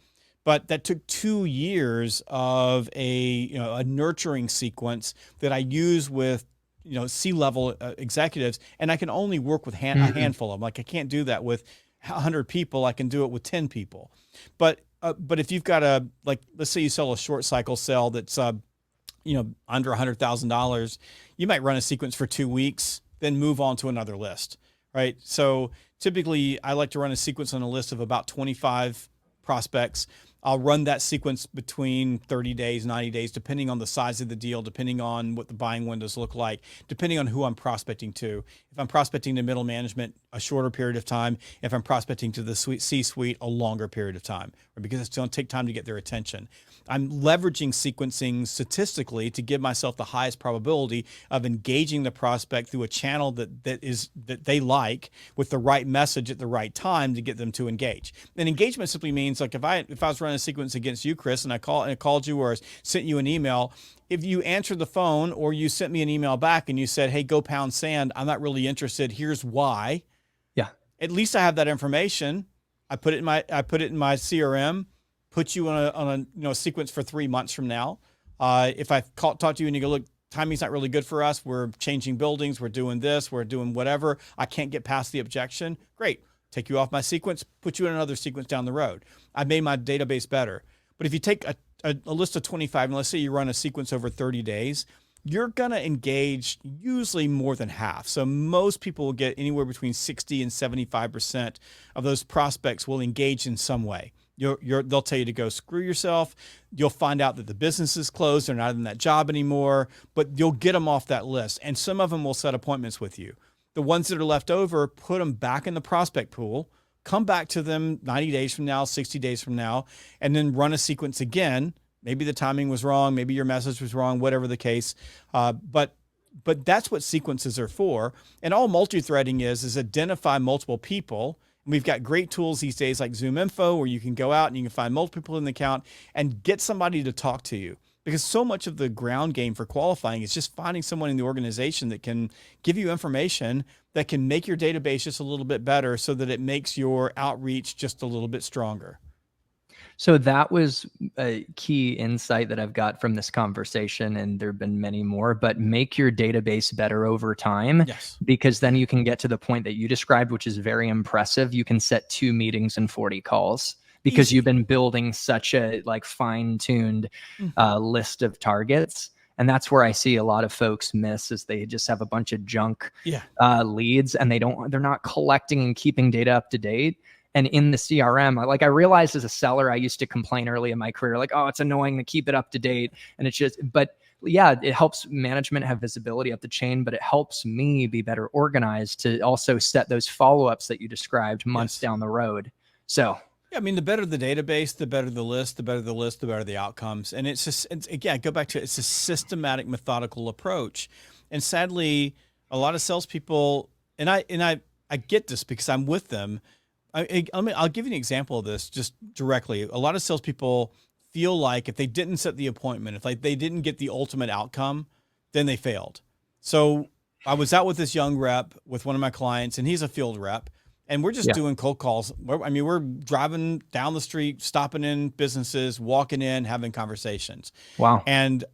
But that took 2 years of a nurturing sequence that I use with C-level executives, and I can only work with a handful of them. Like I can't do that with 100 people. I can do it with 10 people. But if you've got let's say you sell a short cycle sale that's under $100,000, you might run a sequence for 2 weeks, then move on to another list, right? So typically, I like to run a sequence on a list of about 25 prospects. I'll run that sequence between 30 days, 90 days, depending on the size of the deal, depending on what the buying windows look like, depending on who I'm prospecting to. If I'm prospecting to middle management, a shorter period of time. If I'm prospecting to the C-suite, a longer period of time, because it's going to take time to get their attention. I'm leveraging sequencing statistically to give myself the highest probability of engaging the prospect through a channel that they like, with the right message at the right time to get them to engage. And engagement simply means, like, if I was running a sequence against you, Chris, and I called you or sent you an email, if you answered the phone or you sent me an email back and you said, "Hey, go pound sand, I'm not really interested, here's why," Yeah. at least I have that information. I put it in my CRM. Put you on a sequence for 3 months from now. If I talk to you and you go, "Look, timing's not really good for us. We're changing buildings. We're doing this. We're doing whatever. I can't get past the objection." Great. Take you off my sequence, put you in another sequence down the road. I've made my database better. But if you take a list of 25, and let's say you run a sequence over 30 days, you're going to engage usually more than half. So most people will get anywhere between 60 and 75% of those prospects will engage in some way. They'll tell you to go screw yourself. You'll find out that the business is closed. They're not in that job anymore, but you'll get them off that list. And some of them will set appointments with you. The ones that are left over, put them back in the prospect pool, come back to them 90 days from now, 60 days from now, and then run a sequence again. Maybe the timing was wrong. Maybe your message was wrong, whatever the case. But that's what sequences are for. And all multi-threading is identify multiple people. We've got great tools these days like Zoom Info, where you can go out and you can find multiple people in the account and get somebody to talk to you. Because so much of the ground game for qualifying is just finding someone in the organization that can give you information that can make your database just a little bit better, so that it makes your outreach just a little bit stronger. So that was a key insight that I've got from this conversation, and there have been many more, but make your database better over time. Yes. Because then you can get to the point that you described, which is very impressive. You can set 2 meetings and 40 calls because you've been building such a fine-tuned list of targets. And that's where I see a lot of folks miss, is they just have a bunch of junk leads, and they're not collecting and keeping data up to date. And in the CRM, I realized as a seller, I used to complain early in my career, like, "Oh, it's annoying to keep it up to date." And it's just, but yeah, it helps management have visibility up the chain, but it helps me be better organized to also set those follow-ups that you described months down the road. So yeah, I mean, the better the database, the better the list, the better the list, the better the outcomes. And again, go back to it's a systematic, methodical approach. And sadly, a lot of salespeople, and I get this because I'm with them. I'll give you an example of this just directly. A lot of salespeople feel like if they didn't set the appointment, if they didn't get the ultimate outcome, then they failed. So I was out with this young rep with one of my clients, and he's a field rep, and we're just doing cold calls. We're driving down the street, stopping in businesses, walking in, having conversations. Wow. And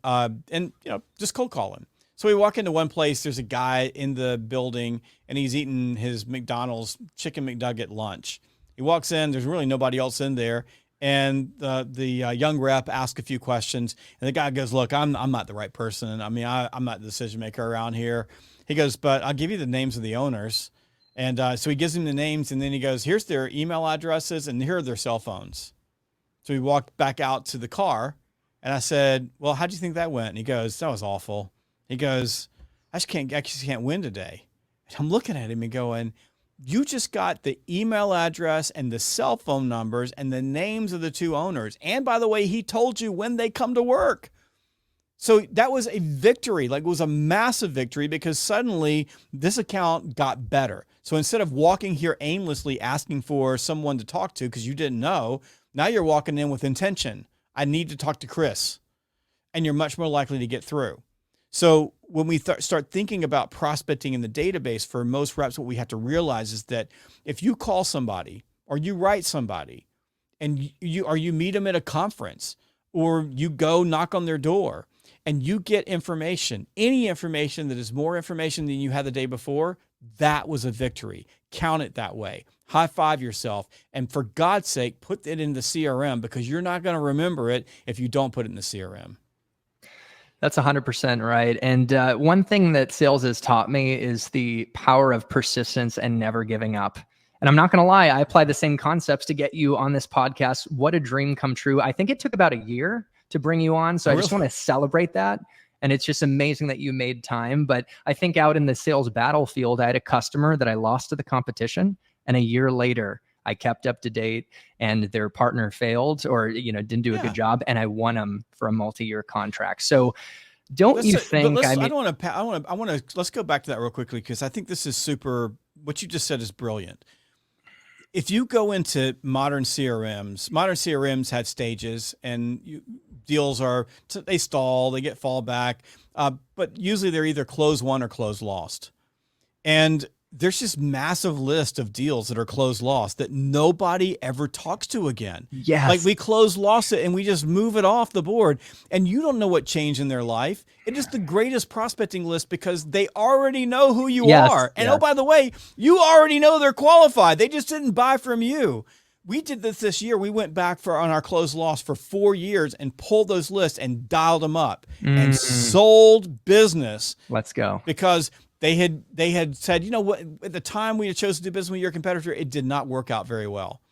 just cold calling. So we walk into one place, there's a guy in the building, and he's eating his McDonald's chicken McNugget lunch. He walks in, there's really nobody else in there. And the young rep asks a few questions, and the guy goes, "Look, I'm not the right person. I mean, I'm not the decision maker around here." He goes, "But I'll give you the names of the owners." And so he gives him the names, and then he goes, "Here's their email addresses, and here are their cell phones." So we walked back out to the car, and I said, "Well, how do you think that went?" And he goes, "That was awful." He goes, I just can't win today." And I'm looking at him and going, You just got the email address and the cell phone numbers and the names of the two owners. And by the way, he told you when they come to work. So that was a victory. Like, it was a massive victory because suddenly this account got better. So instead of walking here aimlessly asking for someone to talk to because you didn't know, now you're walking in with intention. I need to talk to Chris. And you're much more likely to get through. So when we start thinking about prospecting in the database, for most reps, what we have to realize is that if you call somebody or you write somebody and you meet them at a conference or you go knock on their door and you get information, any information that is more information than you had the day before, that was a victory. Count it that way. High five yourself. And for God's sake, put it in the CRM, because you're not going to remember it if you don't put it in the CRM. That's 100% right. And one thing that sales has taught me is the power of persistence and never giving up. And I'm not going to lie, I applied the same concepts to get you on this podcast. What a dream come true. I think it took about a year to bring you on. So I just want to celebrate that. And it's just amazing that you made time. But I think out in the sales battlefield, I had a customer that I lost to the competition. And a year later, I kept up to date, and their partner failed or, didn't do a good job. And I won them for a multi-year contract. So don't you think, I want to, let's go back to that real quickly, because I think this is super, what you just said is brilliant. If you go into modern CRMs had stages, and deals they stall, they get fallback, but usually they're either close won or close lost. And there's just massive list of deals that are closed lost that nobody ever talks to again. Yes. Like, we close lost it and we just move it off the board, and you don't know what changed in their life. It is the greatest prospecting list because they already know who you are. And oh, by the way, you already know they're qualified. They just didn't buy from you. We did this year. We went back on our closed lost for 4 years and pulled those lists and dialed them up and sold business. Let's go. Because they had said, you know what, at the time we had chosen to do business with your competitor, it did not work out very well.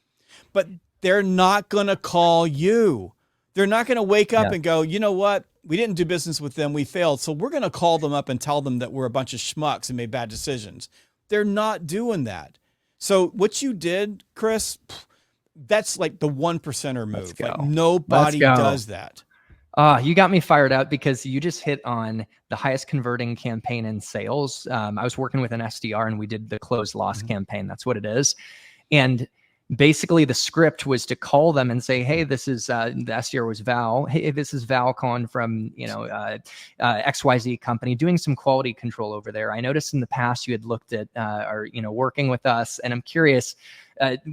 But they're not going to call you. They're not going to wake up and go, you know what, we didn't do business with them, we failed, so we're going to call them up and tell them that we're a bunch of schmucks and made bad decisions. They're not doing that. So what you did, Chris, that's like the 1%er move. Like, nobody does that. You got me fired up because you just hit on the highest converting campaign in sales. I was working with an SDR and we did the closed loss campaign. That's what it is. And basically the script was to call them and say, hey, this is, the SDR was Val. Hey, this is Val calling from, XYZ company, doing some quality control over there. I noticed in the past you had looked at, working with us, and I'm curious,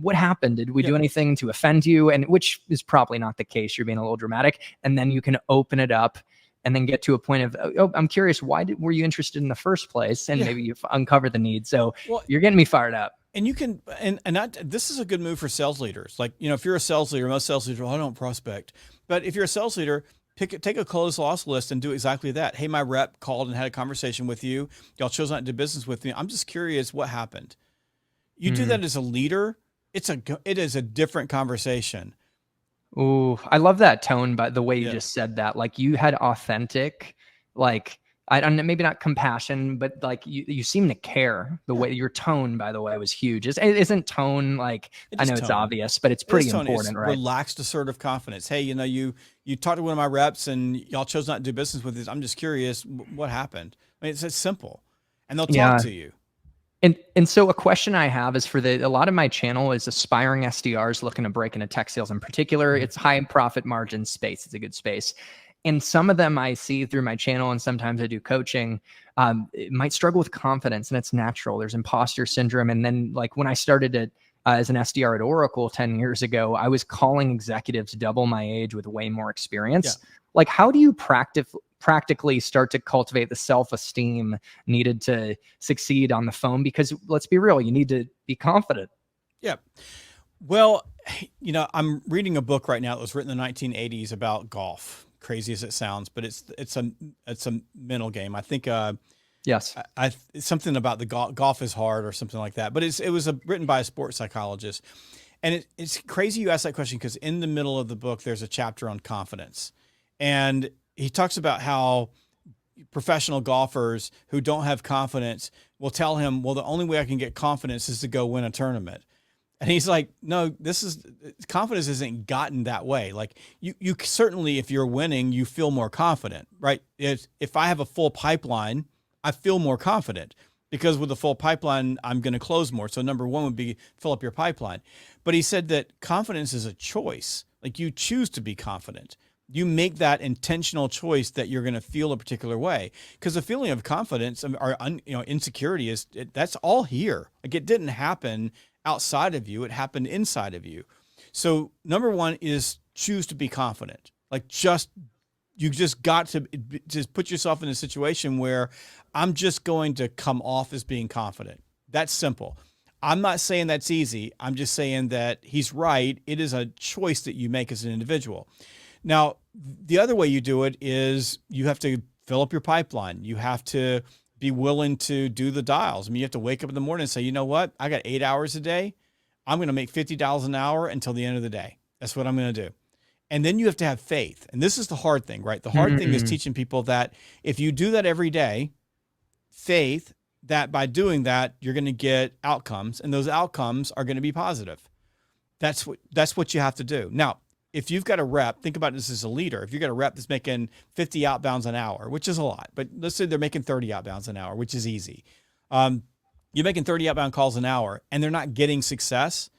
what happened? Did we do anything to offend you? And which is probably not the case. You're being a little dramatic. And then you can open it up and then get to a point of, oh, I'm curious, were you interested in the first place? And maybe you've uncovered the need. So you're getting me fired up. And you can, this is a good move for sales leaders. Like, if you're a sales leader, most sales leaders, I don't prospect. But if you're a sales leader, take a closed loss list and do exactly that. Hey, my rep called and had a conversation with you. Y'all chose not to do business with me. I'm just curious what happened. You do that as a leader, it is a different conversation. Ooh, I love that tone, but the way you just said that, like, you had authentic, like, I don't know, maybe not compassion, but like you seem to care. The way your tone, by the way, was huge. Isn't tone like, I know it's obvious, but it's pretty important, right? Relaxed, assertive confidence. Hey, you talked to one of my reps and y'all chose not to do business with this. I'm just curious what happened. I mean, it's simple, and they'll talk to you. And so a question I have is for a lot of my channel is aspiring SDRs looking to break into tech sales in particular. It's high profit margin space. It's a good space. And some of them I see through my channel, and sometimes I do coaching, might struggle with confidence, and it's natural. There's imposter syndrome. And then, like, when I started as an SDR at Oracle 10 years ago, I was calling executives double my age with way more experience. Like, how do you practically start to cultivate the self-esteem needed to succeed on the phone? Because let's be real, you need to be confident. Yeah. Well, I'm reading a book right now that was written in the 1980s about golf. Crazy as it sounds, but it's a mental game. I think it's something about the golf is hard or something like that. But it was written by a sports psychologist, and it's crazy you ask that question, because in the middle of the book there's a chapter on confidence, and he talks about how professional golfers who don't have confidence will tell him, well, the only way I can get confidence is to go win a tournament. And he's like, no, confidence isn't gotten that way. Like you certainly, if you're winning, you feel more confident, right? If I have a full pipeline, I feel more confident because with a full pipeline, I'm going to close more. So number one would be fill up your pipeline. But he said that confidence is a choice. Like you choose to be confident. You make that intentional choice that you're going to feel a particular way, because the feeling of confidence or insecurity that's all here. Like it didn't happen outside of you. It happened inside of you. So number one is choose to be confident. Like you just got to just put yourself in a situation where I'm just going to come off as being confident. That's simple. I'm not saying that's easy. I'm just saying that he's right. It is a choice that you make as an individual. Now, the other way you do it is you have to fill up your pipeline. You have to be willing to do the dials. I mean, you have to wake up in the morning and say, you know what? I got 8 hours a day. I'm going to make $50 an hour until the end of the day. That's what I'm going to do. And then you have to have faith. And this is the hard thing, right? The hard thing is teaching people that if you do that every day, faith that by doing that, you're going to get outcomes, and those outcomes are going to be positive. That's what you have to do. Now, if you've got a rep, think about this as a leader. If you've got a rep that's making 50 outbounds an hour, which is a lot, but let's say they're making 30 outbounds an hour, which is easy. You're making 30 outbound calls an hour and they're not getting success.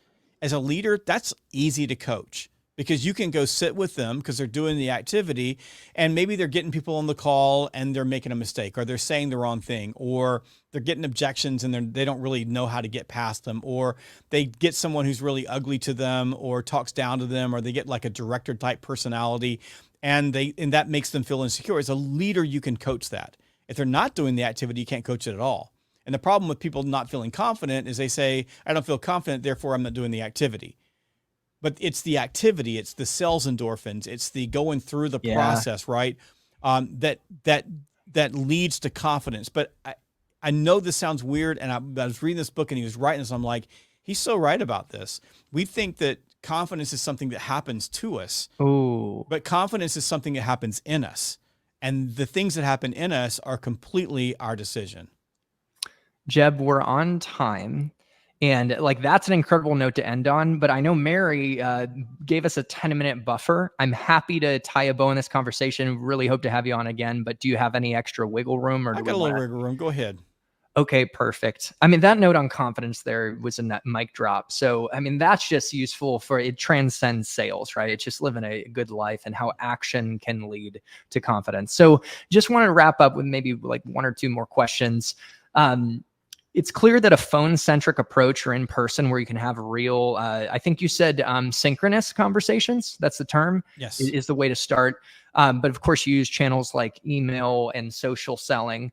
As a leader, that's easy to coach because you can go sit with them because they're doing the activity and maybe they're getting people on the call and they're making a mistake or they're saying the wrong thing or they're getting objections and they don't really know how to get past them, or they get someone who's really ugly to them or talks down to them, or they get like a director type personality and that makes them feel insecure. As a leader, you can coach that. If they're not doing the activity, you can't coach it at all. And the problem with people not feeling confident is they say, I don't feel confident, therefore I'm not doing the activity. But it's the activity, it's the sales endorphins, it's the going through the process, right? That leads to confidence. But I know this sounds weird, and I was reading this book and he was writing this. I'm like, he's so right about this. We think that confidence is something that happens to us, but confidence is something that happens in us. And the things that happen in us are completely our decision. Jeb, we're on time. And like, that's an incredible note to end on. But I know Mary gave us a 10-minute buffer. I'm happy to tie a bow in this conversation. Really hope to have you on again. But do you have any extra wiggle room? Or I got a little wiggle room. Go ahead. Okay, perfect. I mean, that note on confidence there was a net mic drop. So, I mean, that's just useful for it transcends sales, right? It's just living a good life and how action can lead to confidence. So just want to wrap up with maybe like one or two more questions. It's clear that a phone-centric approach or in person where you can have real, I think you said synchronous conversations, that's the term, yes, is the way to start. But of course, you use channels like email and social selling,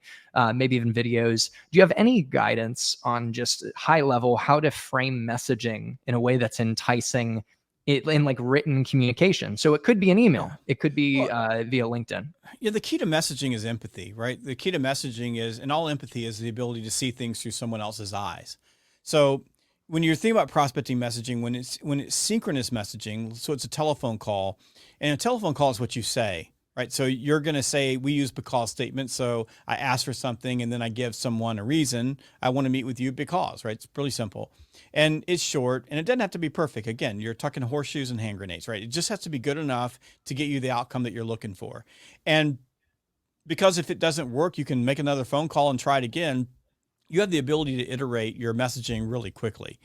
maybe even videos. Do you have any guidance on just high level how to frame messaging in a way that's enticing in like written communication? So it could be an email. It could be via LinkedIn. Yeah, the key to messaging is empathy, right? The key to messaging is, and all empathy is the ability to see things through someone else's eyes. So when you're thinking about prospecting messaging, when it's synchronous messaging, so it's a telephone call, and a telephone call is what you say, right? So you're going to say, we use because statements. So I ask for something and then I give someone a reason. I want to meet with you because, right? It's really simple and it's short and it doesn't have to be perfect. Again, you're talking horseshoes and hand grenades, right? It just has to be good enough to get you the outcome that you're looking for. And because if it doesn't work, you can make another phone call and try it again. You have the ability to iterate your messaging really quickly.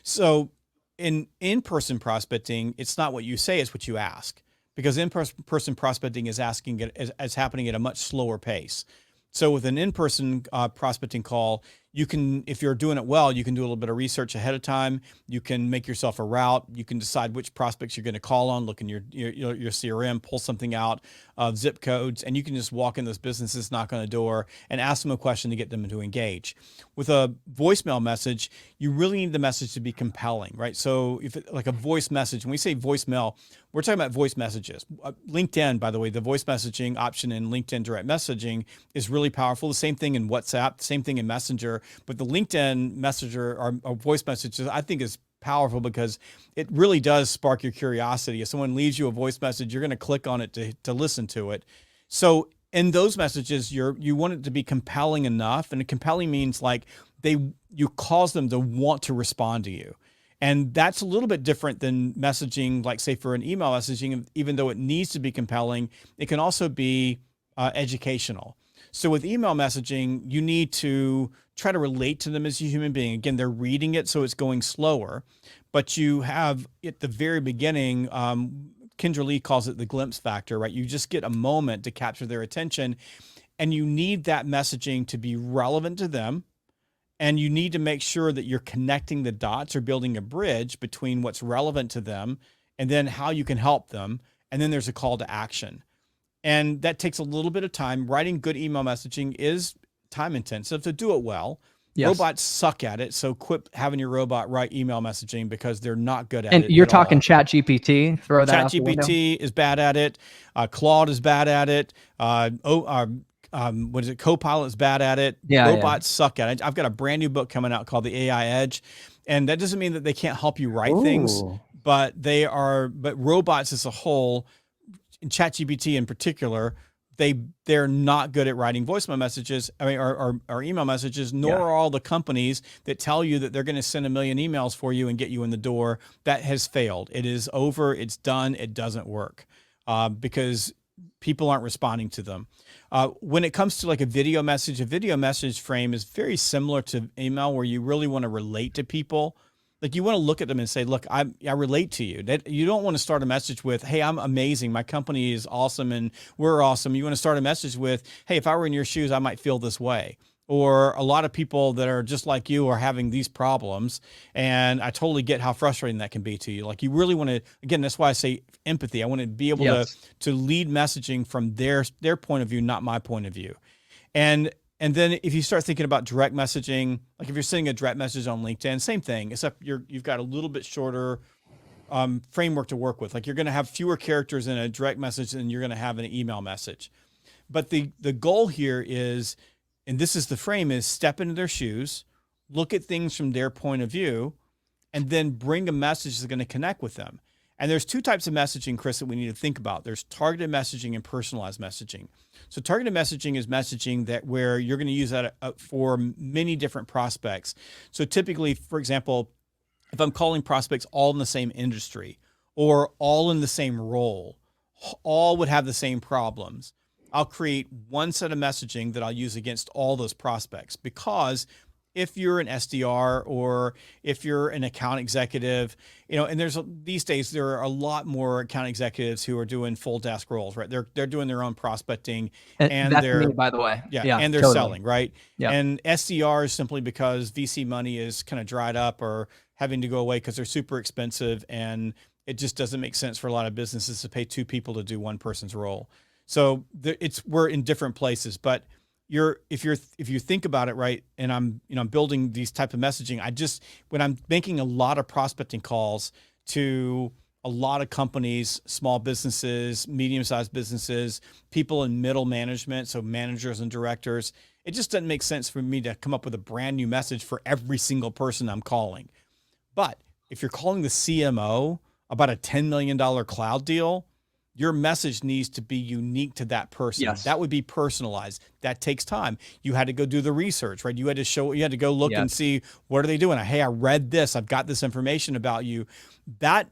So in-person prospecting, it's not what you say, it's what you ask. Because in-person prospecting is happening at a much slower pace. So with an in-person prospecting call, you can, if you're doing it well, you can do a little bit of research ahead of time. You can make yourself a route. You can decide which prospects you're going to call on, look in your CRM, pull something out of zip codes, and you can just walk in those businesses, knock on the door, and ask them a question to get them to engage. With a voicemail message, you really need the message to be compelling, right? So if it, like a voice message, when we say voicemail, we're talking about voice messages. LinkedIn, by the way, the voice messaging option in LinkedIn direct messaging is really powerful. The same thing in WhatsApp, the same thing in Messenger, but the LinkedIn Messenger or voice messages, I think is powerful because it really does spark your curiosity. If someone leaves you a voice message, you're going to click on it to listen to it. So in those messages, you want it to be compelling enough, and compelling means like you cause them to want to respond to you. And that's a little bit different than messaging, like say for an email messaging, even though it needs to be compelling, it can also be educational. So with email messaging, you need to try to relate to them as a human being. Again, they're reading it, so it's going slower, but you have at the very beginning, Kendra Lee calls it the glimpse factor, right? You just get a moment to capture their attention, and you need that messaging to be relevant to them. And you need to make sure that you're connecting the dots or building a bridge between what's relevant to them and then how you can help them. And then there's a call to action. And that takes a little bit of time. Writing good email messaging is time intensive, so do it well. Yes. Robots suck at it, so quit having your robot write email messaging because they're not good at it. And you're talking ChatGPT. Throw that out the window. ChatGPT is bad at it. Claude is bad at it. What is it? Copilot is bad at it. Robots suck at it. I've got a brand new book coming out called The AI Edge, and that doesn't mean that they can't help you write things, but robots as a whole, and ChatGPT in particular, they're not good at writing voicemail messages. I mean, or email messages. Nor are all the companies that tell you that they're going to send 1 million emails for you and get you in the door. That has failed. It is over. It's done. It doesn't work because people aren't responding to them. When it comes to like a video message frame is very similar to email, where you really want to relate to people. Like you want to look at them and say, look, I relate to you. That you don't want to start a message with, hey, I'm amazing. My company is awesome and we're awesome. You want to start a message with, hey, if I were in your shoes, I might feel this way. Or a lot of people that are just like you are having these problems. And I totally get how frustrating that can be to you. Like you really want to, again, that's why I say empathy. I want to be able to lead messaging from their point of view, not my point of view. And then if you start thinking about direct messaging, like if you're sending a direct message on LinkedIn, same thing, except you've got a little bit shorter framework to work with. Like you're going to have fewer characters in a direct message than you're going to have in an email message. But the goal here is, and this is the frame, is step into their shoes, look at things from their point of view, and then bring a message that's going to connect with them. And there's two types of messaging, Chris, that we need to think about. There's targeted messaging and personalized messaging. So targeted messaging is messaging that where you're going to use that for many different prospects. So typically, for example, if I'm calling prospects all in the same industry or all in the same role, all would have the same problems, I'll create one set of messaging that I'll use against all those prospects. Because if you're an SDR or if you're an account executive, and these days there are a lot more account executives who are doing full desk roles, right? They're doing their own prospecting and that's they're me, by the way. And they're totally selling, right? Yeah. And SDR is simply because VC money is kind of dried up or having to go away because they're super expensive, and it just doesn't make sense for a lot of businesses to pay 2 people to do one person's role. So we're in different places, but if you think about it, right, and I'm building these type of messaging, when I'm making a lot of prospecting calls to a lot of companies, small businesses, medium-sized businesses, people in middle management, so managers and directors, it just doesn't make sense for me to come up with a brand new message for every single person I'm calling. But if you're calling the CMO about a $10 million cloud deal, your message needs to be unique to that person. Yes. That would be personalized. That takes time. You had to go do the research, right? You had to go look and see, what are they doing? Hey, I read this. I've got this information about you. That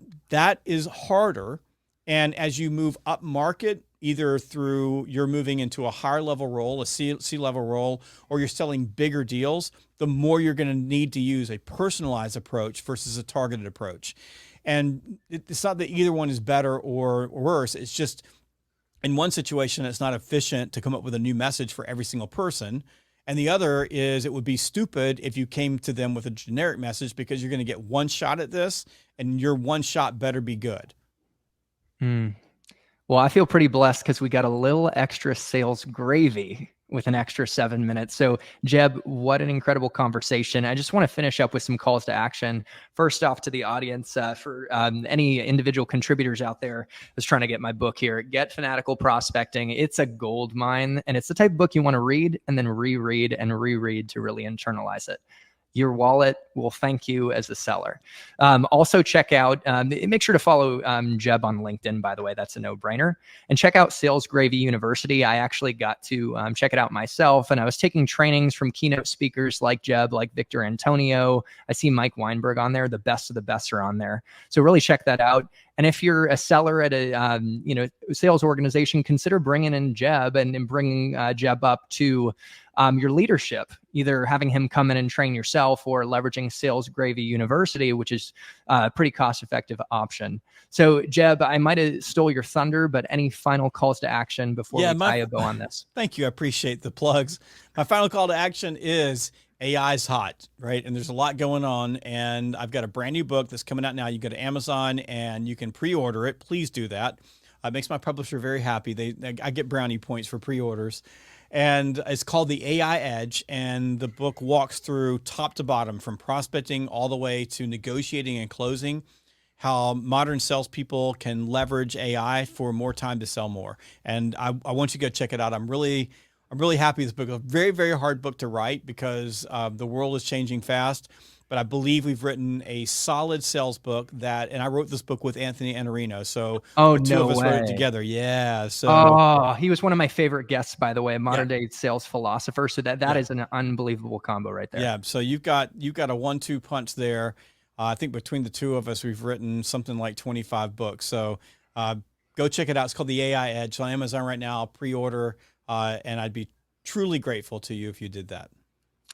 is harder. And as you move up market, either through you're moving into a higher level role, a C-level role, or you're selling bigger deals, the more you're going to need to use a personalized approach versus a targeted approach. And it's not that either one is better or worse. It's just in one situation, it's not efficient to come up with a new message for every single person. And the other is it would be stupid if you came to them with a generic message, because you're going to get one shot at this, and your one shot better be good. Well, I feel pretty blessed because we got a little extra sales gravy with an extra 7 minutes. So Jeb, what an incredible conversation. I just want to finish up with some calls to action. First off, to the audience, for any individual contributors out there who's trying to get my book here, Get Fanatical Prospecting. It's a gold mine, and it's the type of book you want to read and then reread and reread to really internalize it. your wallet will thank you as a seller. Also check out, make sure to follow Jeb on LinkedIn, by the way, that's a no-brainer. And check out Sales Gravy University. I actually got to check it out myself, and I was taking trainings from keynote speakers like Jeb, like Victor Antonio. I see Mike Weinberg on there. The best of the best are on there. So really check that out. And if you're a seller at a sales organization, consider bringing in Jeb and bringing Jeb up to your leadership, either having him come in and train yourself or leveraging Sales Gravy University, which is a pretty cost-effective option. So, Jeb, I might have stole your thunder, but any final calls to action before we tie a bow on this? Thank you. I appreciate the plugs. My final call to action is AI's hot, right? And there's a lot going on. And I've got a brand new book that's coming out now. You go to Amazon and you can pre-order it. Please do that. It makes my publisher very happy. I get brownie points for pre-orders. And it's called The AI Edge. And the book walks through top to bottom, from prospecting all the way to negotiating and closing, how modern salespeople can leverage AI for more time to sell more. And I want you to go check it out. I'm really happy with this book. A very, very hard book to write because the world is changing fast. But I believe we've written a solid sales book and I wrote this book with Anthony Iannarino. So the two of us wrote it together. Yeah. So he was one of my favorite guests, by the way, a modern day sales philosopher. So that is an unbelievable combo right there. Yeah. So you've got a 1-2 punch there. I think between the two of us, we've written something like 25 books. So go check it out. It's called The AI Edge. It's on Amazon right now. I'll pre-order, and I'd be truly grateful to you if you did that.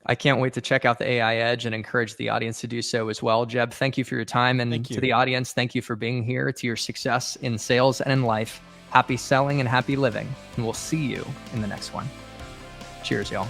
I can't wait to check out the AI Edge and encourage the audience to do so as well. Jeb, thank you for your time. And to the audience, thank you for being here. To your success in sales and in life, happy selling and happy living. And we'll see you in the next one. Cheers, y'all.